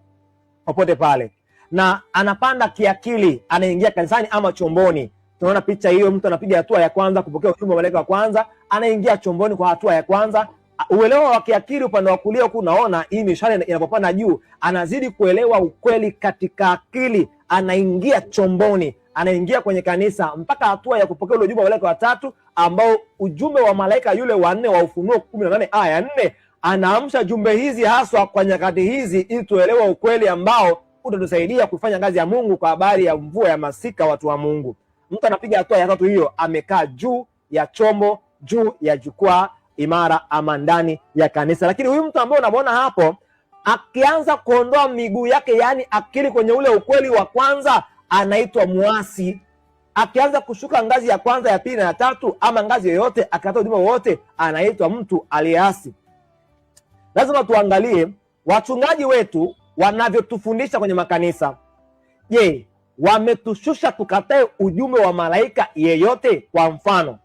popote pale. Na anapanda kiakili, anaingia kanisani ama chomboni. Tunaona picha hiyo, mtu anapiga hatua ya kwanza kupokea ujumbe wa malaika wa kwanza, anaingia chomboni kwa hatua ya kwanza. Uelewa wa kiakili upande wa kulia huku, unaona hii mishale inapopanda juu, anazidi kuelewa ukweli katika akili, anaingia chomboni, anaingia kwenye kanisa mpaka hatua ya kupokea ule ujumbe wa malaika wa tatu, ambao ujumbe wa malaika yule wa 4 wa Ufunuo 18 aya 4 anaamsha jumbe hizi haswa kwa nyakati hizi, ili tuelewe ukweli ambao utatusaidia kufanya kazi ya Mungu kwa habari ya mvua ya masika. Watu wa Mungu, mtu anapiga hatua ya tatu hiyo, amekaa juu ya chombo, juu ya jukwaa imara ama ndani ya kanisa. Lakini huyu mtu ambaye unamwona hapo akianza kuondoa miguu yake, yaani akili kwenye ule ukweli wa kwanza, anaitwa muasi. Akianza kushuka ngazi ya kwanza, ya pili na ya tatu, ama ngazi yoyote, akatoa ujumbe wote, anaitwa mtu aliyeasi. Lazima tuangalie wachungaji wetu wanavyotufundisha kwenye makanisa. Je, wametushusha tukatae ujumbe wa malaika yeyote? Kwa mfano,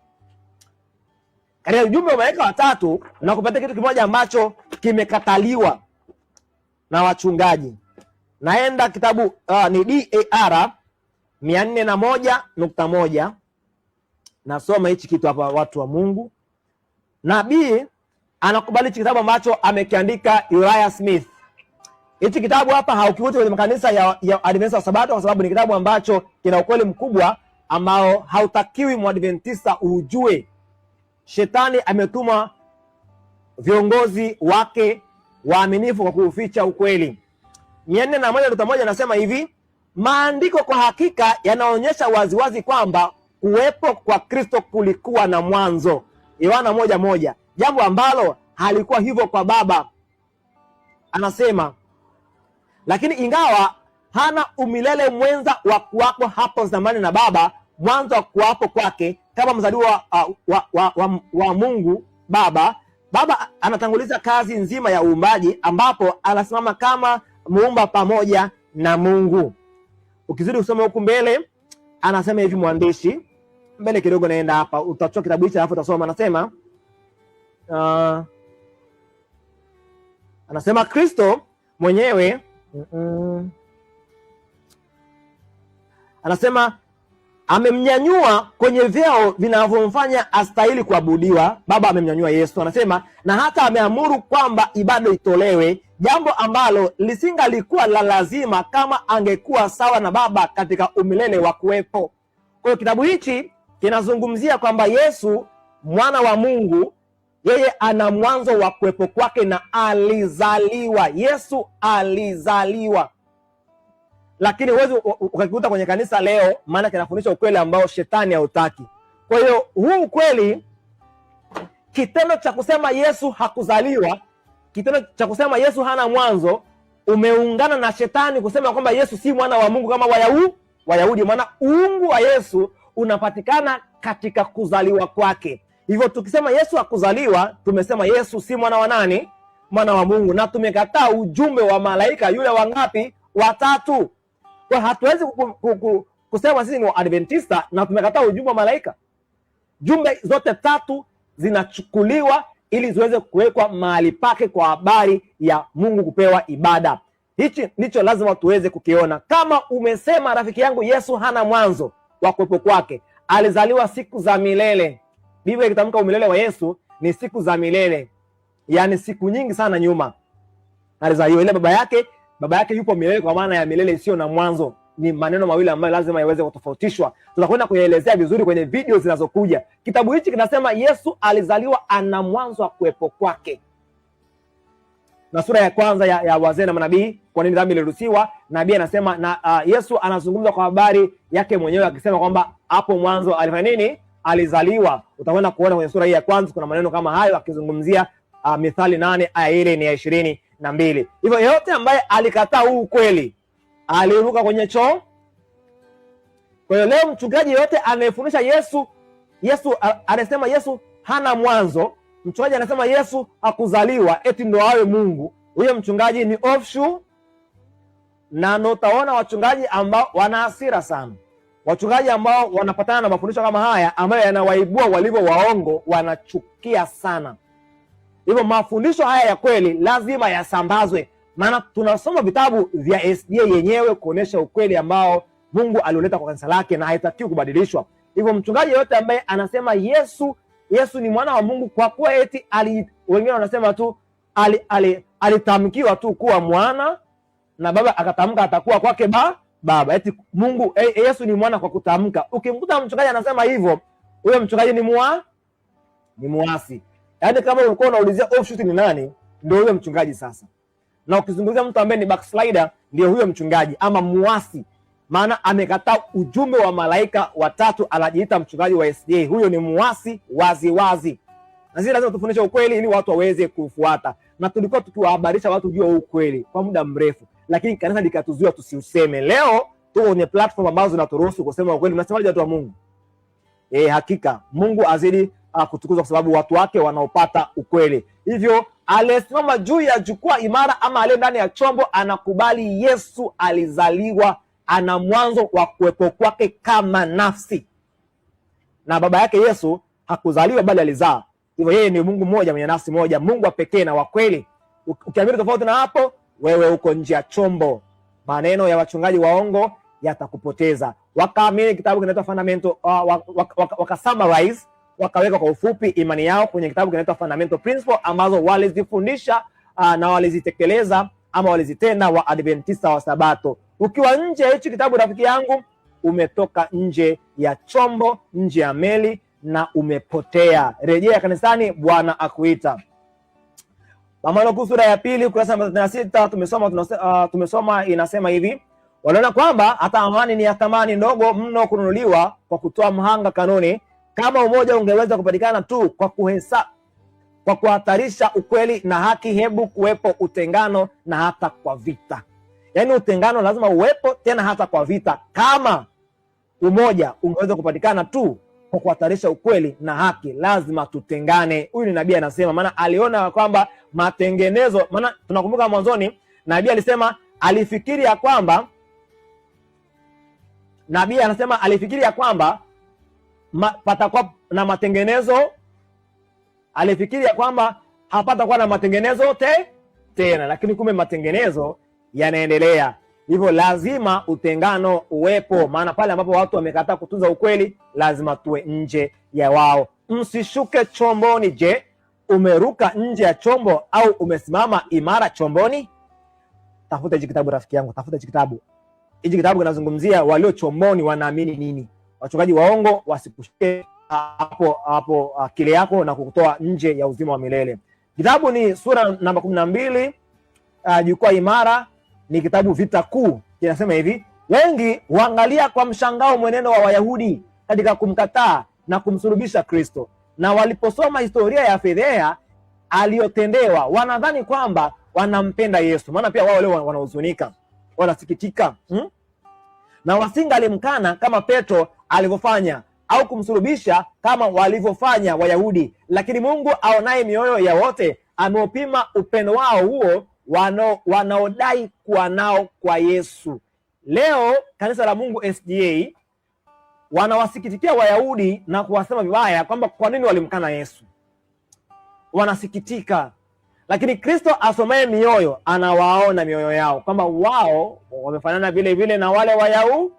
katika ujumbe wa malaika watatu na kupatia kitu kimoja ambacho kimekataliwa na wachungaji. Naenda kitabu ni DAR 401.1. Nasoma hichi kitu hapa, watu wa Mungu. Nabii anakubali hichi kitabu ambacho amekiandika Uriah Smith. Hichi kitabu hapa haukivuti kwenye makanisa ya Adventista wa Sabato, kwa sababu ni kitabu ambacho kina ukweli mkubwa ambao hautakiwi Mwadventista ujue. Shetani ametuma viongozi wake waaminifu kwa kuuficha ukweli. 401.1 anasema hivi: maandiko kwa hakika yanaonyesha waziwazi kwamba kuwepo kwa Kristo kulikuwa na mwanzo. Yohana 1:1, jambo ambalo halikuwa hivyo kwa Baba. Anasema, lakini ingawa hana umilele mwenza wa kuwapo hapo zamani na Baba, mwanzo wa kuwapo kwake kama mzaliwa wa Mungu Baba anatanguliza kazi nzima ya uumbaji, ambapo anasimama kama muumba pamoja na Mungu. Ukizidi kusoma huku mbele, anasema hivi mwandishi, mbele kidogo naenda hapa, utachukua kitabu hicho alafu utasoma. Anasema Kristo mwenyewe anasema amemnyanyua kwenye vyeo vinavyomfanya astahili kuabudiwa. Baba amemnyanyua Yesu, anasema, na hata ameamuru kwamba ibada itolewe, jambo ambalo lisingalikuwa la lazima kama angekuwa sawa na Baba katika umilele wa kuwepo. Kwa hiyo kitabu hichi kinazungumzia kwamba Yesu mwana wa Mungu, yeye ana mwanzo wa kuwepo kwake na alizaliwa. Yesu alizaliwa. Lakini huwezi ukakikuta kwenye kanisa leo, maana kinafundisha ukweli ambao shetani hautaki. Kwa hiyo huu ukweli, kitendo cha kusema Yesu hakuzaliwa, kitendo cha kusema Yesu hana mwanzo, umeungana na shetani kusema kwamba Yesu si mwana wa Mungu kama Wayahudi. Maana uungu wa Yesu unapatikana katika kuzaliwa kwake. Hivyo tukisema Yesu hakuzaliwa, tumesema Yesu si mwana wa nani? Mwana wa Mungu. Na tumekataa ujumbe wa malaika yule wangapi? Watatu. Kwa hatuwezi kusema sisi ni Adventista na tumekataa ujumbe wa malaika. Jumbe zote tatu zinachukuliwa ili ziweze kuwekwa mahali pake kwa habari ya Mungu kupewa ibada. Hichi ndicho lazima tuweze kukiona. Kama umesema rafiki yangu Yesu hana mwanzo wa kuwepo kwake, alizaliwa siku za milele. Biblia ikitamka umilele wa Yesu ni siku za milele, yaani siku nyingi sana nyuma alizaliwa. Ile baba yake yupo milele kwa maana ya milele isiyo na mwanzo. Ni maneno mawili ambayo lazima yaweze kutofautishwa. Tutakwenda kuyaelezea vizuri kwenye video zinazokuja. Kitabu hichi kinasema Yesu alizaliwa, ana mwanzo wa kuwepo kwake. Na sura ya kwanza ya wazee na manabii, kwa nini dhambi iliruhusiwa, nabii anasema na Yesu anazungumza kwa habari yake mwenyewe akisema kwamba hapo mwanzo alifanya nini? alizaliwa. Utakwenda kuona kwenye sura hii ya kwanza kuna maneno kama hayo akizungumzia Mithali 8 aya ile ni ya 22. Hivyo yeyote ambaye alikataa huu ukweli aliruka kwenye choo. Kwa hiyo leo mchungaji yote anayefundisha Yesu anasema Yesu hana mwanzo, mchungaji anasema Yesu hakuzaliwa eti ndo awe Mungu, huyo mchungaji ni offshoot. Na utaona wachungaji ambao wana hasira sana, wachungaji ambao wanapatana na mafundisho kama haya ambayo yanawaibua walivyo waongo, wanachukia sana. Hivyo mafundisho haya ya kweli lazima yasambazwe, maana tunasoma vitabu vya SDA yenyewe kuonesha ukweli ambao Mungu alioleta kwa kanisa lake na haitakiwi kubadilishwa. Hivyo mchungaji yote ambaye anasema Yesu ni mwana wa Mungu kwa kuwa eti wengine wanasema tu alitamkiwa tu kuwa mwana na baba akatamka atakuwa kwake baba, eti Mungu Yesu ni mwana kwa kutamka. Ukimkuta mchungaji anasema hivyo, huyo mchungaji ni muasi. Yaani kama ulikuwa unaulizia offshoot ni nani, ndio huyo mchungaji sasa. Na ukizungumzia mtu ambaye ni backslider, ndio huyo mchungaji ama muasi, maana amekataa ujumbe wa malaika watatu, anajiita mchungaji wa SDA. Huyo ni muasi wazi. Na sisi lazima tufundishe ukweli ili watu waweze kufuata. Na tulikuwa tukiwahabarisha watu juu ya ukweli kwa muda mrefu, lakini kanisa likatuzuia tusiuseme. Leo tuko kwenye platform ambazo zinaturuhusu kusema ukweli. Mnasemaje watu wa Mungu? Hakika Mungu azidi kutukuzwa kwa sababu watu wake wanaopata ukweli. Hivyo aliyesimama juu ya jukwaa imara ama aliye ndani ya chombo anakubali Yesu alizaliwa, ana mwanzo wa kuwepo kwake kama nafsi, na baba yake Yesu hakuzaliwa bali alizaa. Hivyo yeye ni Mungu mmoja mwenye nafsi moja, Mungu wa pekee na wa kweli. Ukiamini tofauti na hapo, wewe uko nje ya chombo. Maneno ya wachungaji waongo yatakupoteza. Wakaamini kitabu kinaitwa Fundamental, wakasummarize, wakaweka kwa ufupi imani yao kwenye kitabu kinaitwa Fundamental Principle ambazo walizifundisha na walizitekeleza ama walizitenda wa Adventista wa Sabato. Ukiwa nje ya hichi kitabu, rafiki yangu, umetoka nje ya chombo, nje ya meli na umepotea. Rejea kanisani, Bwana akuita. Marko sura ya 2 kurasa 36 tumesoma inasema hivi: waliona kwamba hata amani ni ya thamani ndogo mno kununuliwa kwa kutoa mhanga kanuni, kama umoja ungeweza kupatikana tu kwa kuhatarisha ukweli na haki, hebu kuwepo utengano na hata kwa vita. Yaani utengano lazima uwepo, tena hata kwa vita. Kama umoja ungeweza kupatikana tu kwa kuhatarisha ukweli na haki, lazima tutengane. Huyu ni nabii anasema, maana aliona kwamba matengenezo, maana tunakumbuka mwanzoni nabii alisema alifikiri ya kwamba patakuwa na matengenezo, alifikiri ya kwamba hapatakuwa na matengenezo tena, lakini kumbe matengenezo yanaendelea. Hivyo lazima utengano uwepo, maana pale ambapo watu wamekataa kutunza ukweli, lazima tuwe nje ya wao. Msishuke chomboni. Je, umeruka nje ya chombo au umesimama imara chomboni? Tafuta hichi kitabu rafiki yangu, tafuta hichi kitabu. Hichi kitabu kinazungumzia walio chomboni wanaamini nini. Wachungaji waongo wasikushike hapo akili yako na kukutoa nje ya uzima wa milele. Kitabu ni sura namba 12, jukwaa imara. Ni kitabu vita kuu. Kinasema hivi: wengi huangalia kwa mshangao mwenendo wa Wayahudi katika kumkataa na kumsulubisha Kristo, na waliposoma historia ya fedheha aliyotendewa, wanadhani kwamba wanampenda Yesu. Maana pia wao leo wanahuzunika, wanasikitika, na wasingalimkana kama Petro alivyofanya au kumsulubisha kama walivyofanya Wayahudi. Lakini Mungu aonaye mioyo ya wote ameupima upendo wao huo wanaodai kuwa nao kwa Yesu. Leo kanisa la Mungu SDA wanawasikitikia Wayahudi na kuwasema vibaya kwamba kwa nini walimkana Yesu. Wanasikitika, lakini Kristo asomaye mioyo anawaona mioyo yao kwamba wao wamefanana vile vile na wale Wayahudi.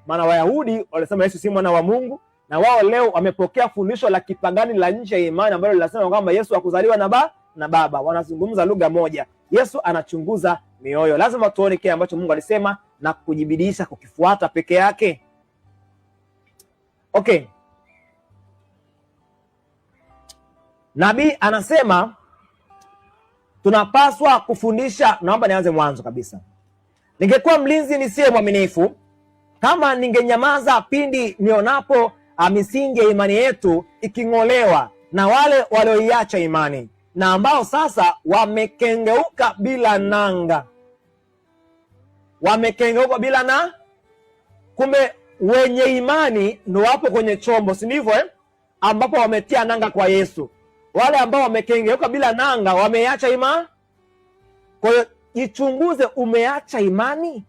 Maana Wayahudi walisema Yesu si mwana wa Mungu, na wao leo wamepokea fundisho la kipagani la nje ya imani ambalo linasema kwamba Yesu hakuzaliwa na baba. Wanazungumza lugha moja. Yesu anachunguza mioyo. Lazima tuone kile ambacho Mungu alisema na kujibidisha kukifuata peke yake. Okay. Nabii anasema tunapaswa kufundisha. Naomba nianze mwanzo kabisa. Ningekuwa mlinzi nisiye mwaminifu, kama ningenyamaza pindi nionapo misingi ya imani yetu iking'olewa na wale walioiacha imani na ambao sasa wamekengeuka bila nanga. Wamekengeuka bila na. Kumbe wenye imani ndio wapo kwenye chombo, si ndivyo ambapo wametia nanga kwa Yesu. Wale ambao wamekengeuka bila nanga wameacha imani. Kwa hiyo jichunguze, umeacha imani?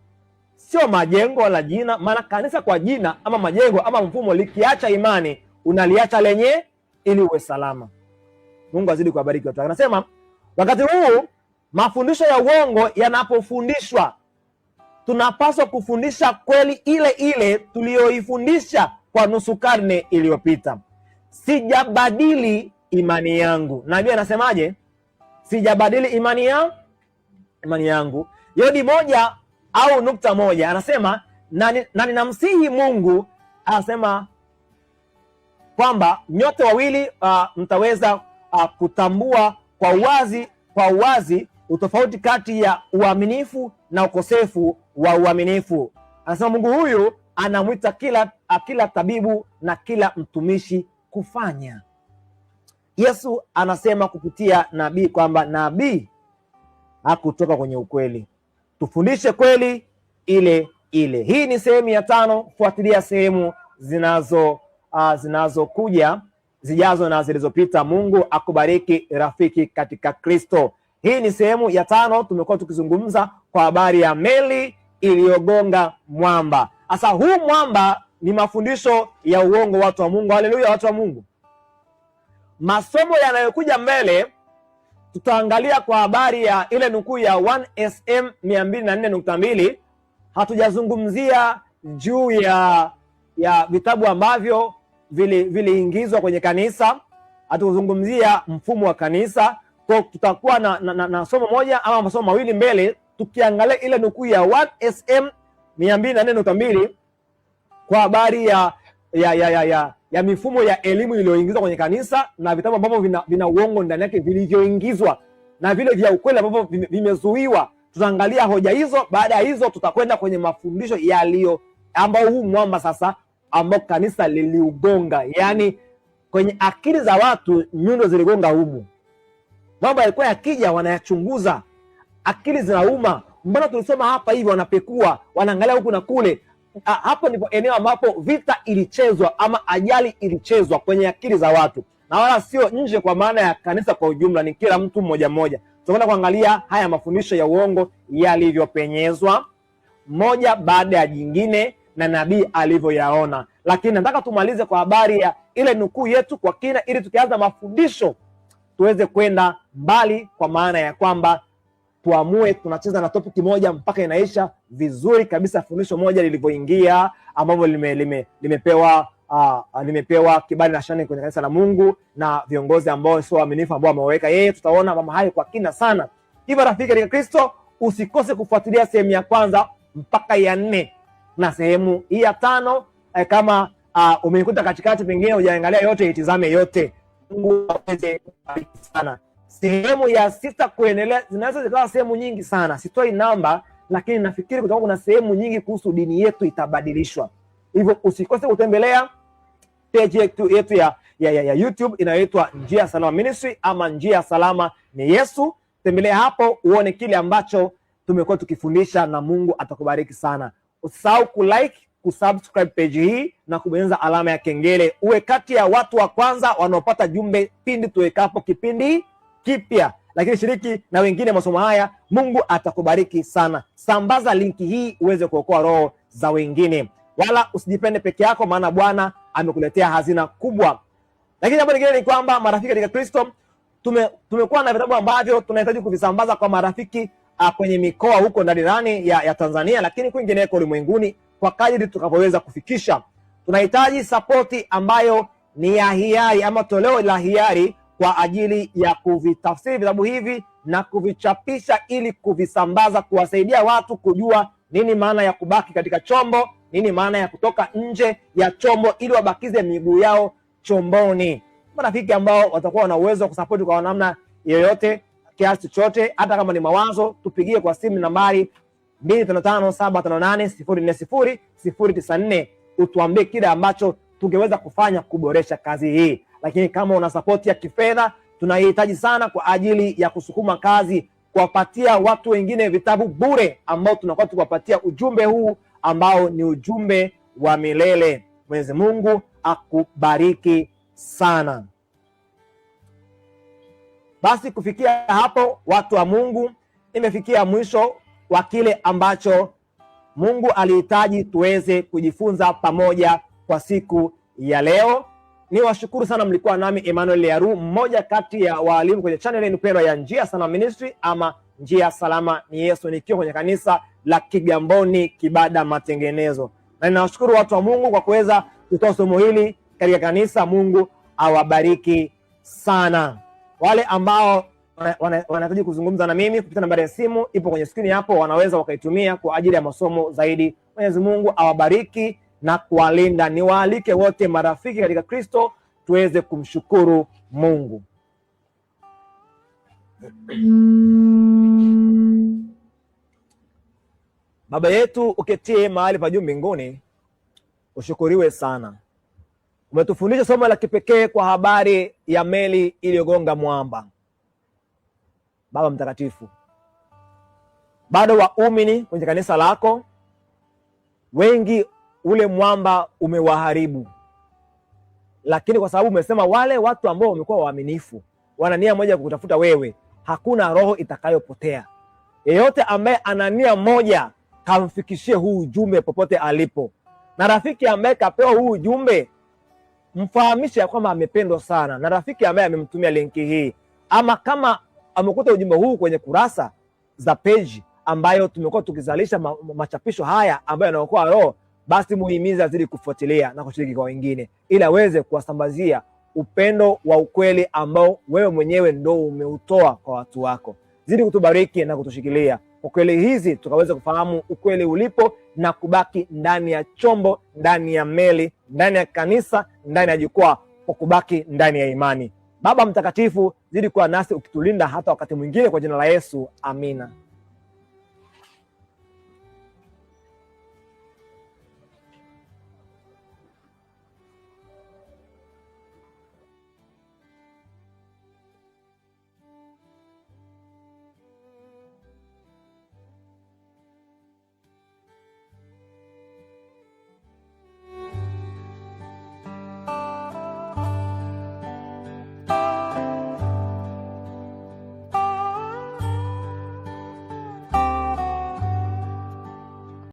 Sio majengo wala jina, maana kanisa kwa jina ama majengo ama mfumo likiacha imani unaliacha lenye ili uwe salama. Mungu azidi kubariki watu. Anasema wakati huu mafundisho ya uongo yanapofundishwa, tunapaswa kufundisha kweli ile ile tuliyoifundisha kwa nusu karne iliyopita. Sijabadili imani yangu. Nabii anasemaje? Sijabadili imani yangu. Yodi moja au nukta moja anasema na ninamsihi Mungu, anasema kwamba nyote wawili mtaweza kutambua kwa uwazi utofauti kati ya uaminifu na ukosefu wa uaminifu. Anasema Mungu huyu anamwita kila tabibu na kila mtumishi kufanya. Yesu anasema kupitia nabii kwamba nabii hakutoka kwenye ukweli. Tufundishe kweli ile ile. Hii ni sehemu ya 5. Fuatilia sehemu zinazokuja zijazo na zilizopita. Mungu akubariki rafiki katika Kristo. Hii ni sehemu ya 5. Tumekuwa tukizungumza kwa habari ya meli iliyogonga mwamba. Sasa huu mwamba ni mafundisho ya uongo, watu wa Mungu. Haleluya, watu wa Mungu. Masomo yanayokuja mbele tutaangalia kwa habari ya ile nukuu ya 1SM 204.2. Hatujazungumzia juu ya vitabu ambavyo viliingizwa kwenye kanisa. Hatuzungumzia mfumo wa kanisa. Kwa tutakuwa na somo moja ama masomo mawili mbele tukiangalia ile nukuu ya 1SM 204.2 kwa habari ya mifumo ya elimu iliyoingizwa kwenye kanisa na vitabu ambavyo vina uongo ndani yake vilivyoingizwa na vile vya ukweli ambavyo vimezuiwa. Tutaangalia hoja hizo. Baada ya hizo tutakwenda kwenye mafundisho ambao huu mwamba sasa ambao kanisa liliugonga, yani kwenye akili za watu nyundo ziligonga humu. Mambo yalikuwa yakija wanayachunguza, akili zinauma. Mbona tulisoma hapa hivi? Wanapekua, wanaangalia huku na kule. Hapo ndipo eneo ambapo vita ilichezwa ama ajali ilichezwa kwenye akili za watu, na wala sio nje, kwa maana ya kanisa kwa ujumla, ni kila mtu mmoja mmoja. Tutakwenda kuangalia haya mafundisho ya uongo yalivyopenyezwa moja baada ya jingine na nabii alivyoyaona. Lakini nataka tumalize kwa habari ya ile nukuu yetu kwa kina, ili tukianza mafundisho tuweze kwenda mbali, kwa maana ya kwamba tuamue tunacheza na topic moja mpaka inaisha vizuri kabisa. Fundisho moja lilivyoingia ambavyo limepewa kibali na shani kwenye kanisa la Mungu na viongozi ambao sio waaminifu ambao wameweka yeye. Tutaona mama hayo kwa kina sana. Hivyo rafiki katika Kristo, usikose kufuatilia sehemu ya 1 mpaka ya 4 na sehemu hii ya 5. Kama umeikuta katikati pengine hujaangalia yote, itizame yote. Mungu aweze kubariki sana. Sehemu ya 6 kuendelea zinaweza zikawa sehemu nyingi sana, sitoi namba, lakini nafikiri kutakuwa kuna sehemu nyingi kuhusu dini yetu itabadilishwa. Hivyo usikose kutembelea page yetu ya YouTube inayoitwa Njia Salama Ministry ama Njia Salama ni Yesu. Tembelea hapo uone kile ambacho tumekuwa tukifundisha na Mungu atakubariki sana. Usisahau kulike, kusubscribe page hii na kubonyeza alama ya kengele, uwe kati ya watu wa kwanza wanaopata jumbe pindi tuwekapo kipindi kipya. Lakini shiriki na wengine masomo haya, Mungu atakubariki sana. Sambaza linki hii uweze kuokoa roho za wengine. Wala usijipende peke yako, maana Bwana amekuletea hazina kubwa. Lakini jambo lingine ni kwamba marafiki katika Kristo, tumekuwa na vitabu ambavyo tunahitaji kuvisambaza kwa marafiki kwenye mikoa huko ndani ya Tanzania, lakini kwingineko ulimwenguni kwa kadiri tukapoweza kufikisha. Tunahitaji sapoti ambayo ni ya hiari ama toleo la hiari kwa ajili ya kuvitafsiri vitabu hivi na kuvichapisha, ili kuvisambaza, kuwasaidia watu kujua nini maana ya kubaki katika chombo, nini maana ya kutoka nje ya chombo, ili wabakize miguu yao chomboni. Marafiki ambao watakuwa na uwezo wa kusapoti kwa namna yoyote, kiasi chochote, hata kama ni mawazo, tupigie kwa simu nambari 255758040094 utuambie kile ambacho tungeweza kufanya kuboresha kazi hii. Lakini kama una support ya kifedha, tunahitaji sana kwa ajili ya kusukuma kazi, kuwapatia watu wengine vitabu bure, ambao tunakuwa tukiwapatia ujumbe huu ambao ni ujumbe wa milele. Mwenyezi Mungu akubariki sana. Basi kufikia hapo, watu wa Mungu, nimefikia mwisho wa kile ambacho Mungu alihitaji tuweze kujifunza pamoja kwa siku ya leo. Ni washukuru sana, mlikuwa nami Emmanuel Yaru, mmoja kati ya walimu kwenye channel yenu pendwa ya Njia Salama Ministry ama Njia Salama ni Yesu, nikiwa kwenye kanisa la Kigamboni Kibada Matengenezo. Na ninawashukuru watu wa Mungu kwa kuweza kutoa somo hili katika kanisa. Mungu awabariki sana. Wale ambao wanahitaji kuzungumza na mimi kupitia nambari ya simu ipo kwenye skrini hapo, wanaweza wakaitumia kwa ajili ya masomo zaidi. Mwenyezi Mungu awabariki na kuwalinda. Niwaalike wote marafiki katika Kristo tuweze kumshukuru Mungu. Baba yetu uketie mahali pa juu mbinguni, ushukuriwe sana. Umetufundisha somo la kipekee kwa habari ya meli iliyogonga mwamba. Baba mtakatifu, bado waumini kwenye kanisa lako wengi ule mwamba umewaharibu, lakini kwa sababu umesema wale watu ambao wamekuwa waaminifu, wana nia moja kukutafuta wewe, hakuna roho itakayopotea. Yeyote ambaye ana nia moja, kamfikishie huu ujumbe popote alipo. Na rafiki ambaye kapewa huu ujumbe, mfahamishe ya kwamba amependwa sana. Na rafiki ambaye amemtumia linki hii, ama kama amekuta ujumbe huu kwenye kurasa za page ambayo tumekuwa tukizalisha machapisho haya ambayo yanaokoa roho, basi muhimize azidi kufuatilia na kushiriki kwa wengine, ili aweze kuwasambazia upendo wa ukweli ambao wewe mwenyewe ndo umeutoa kwa watu wako. Zidi kutubariki na kutushikilia kwa kweli hizi, tukaweza kufahamu ukweli ulipo na kubaki ndani ya chombo, ndani ya meli, ndani ya kanisa, ndani ya jukwaa, kwa kubaki ndani ya imani. Baba mtakatifu, zidi kuwa nasi ukitulinda hata wakati mwingine, kwa jina la Yesu, amina.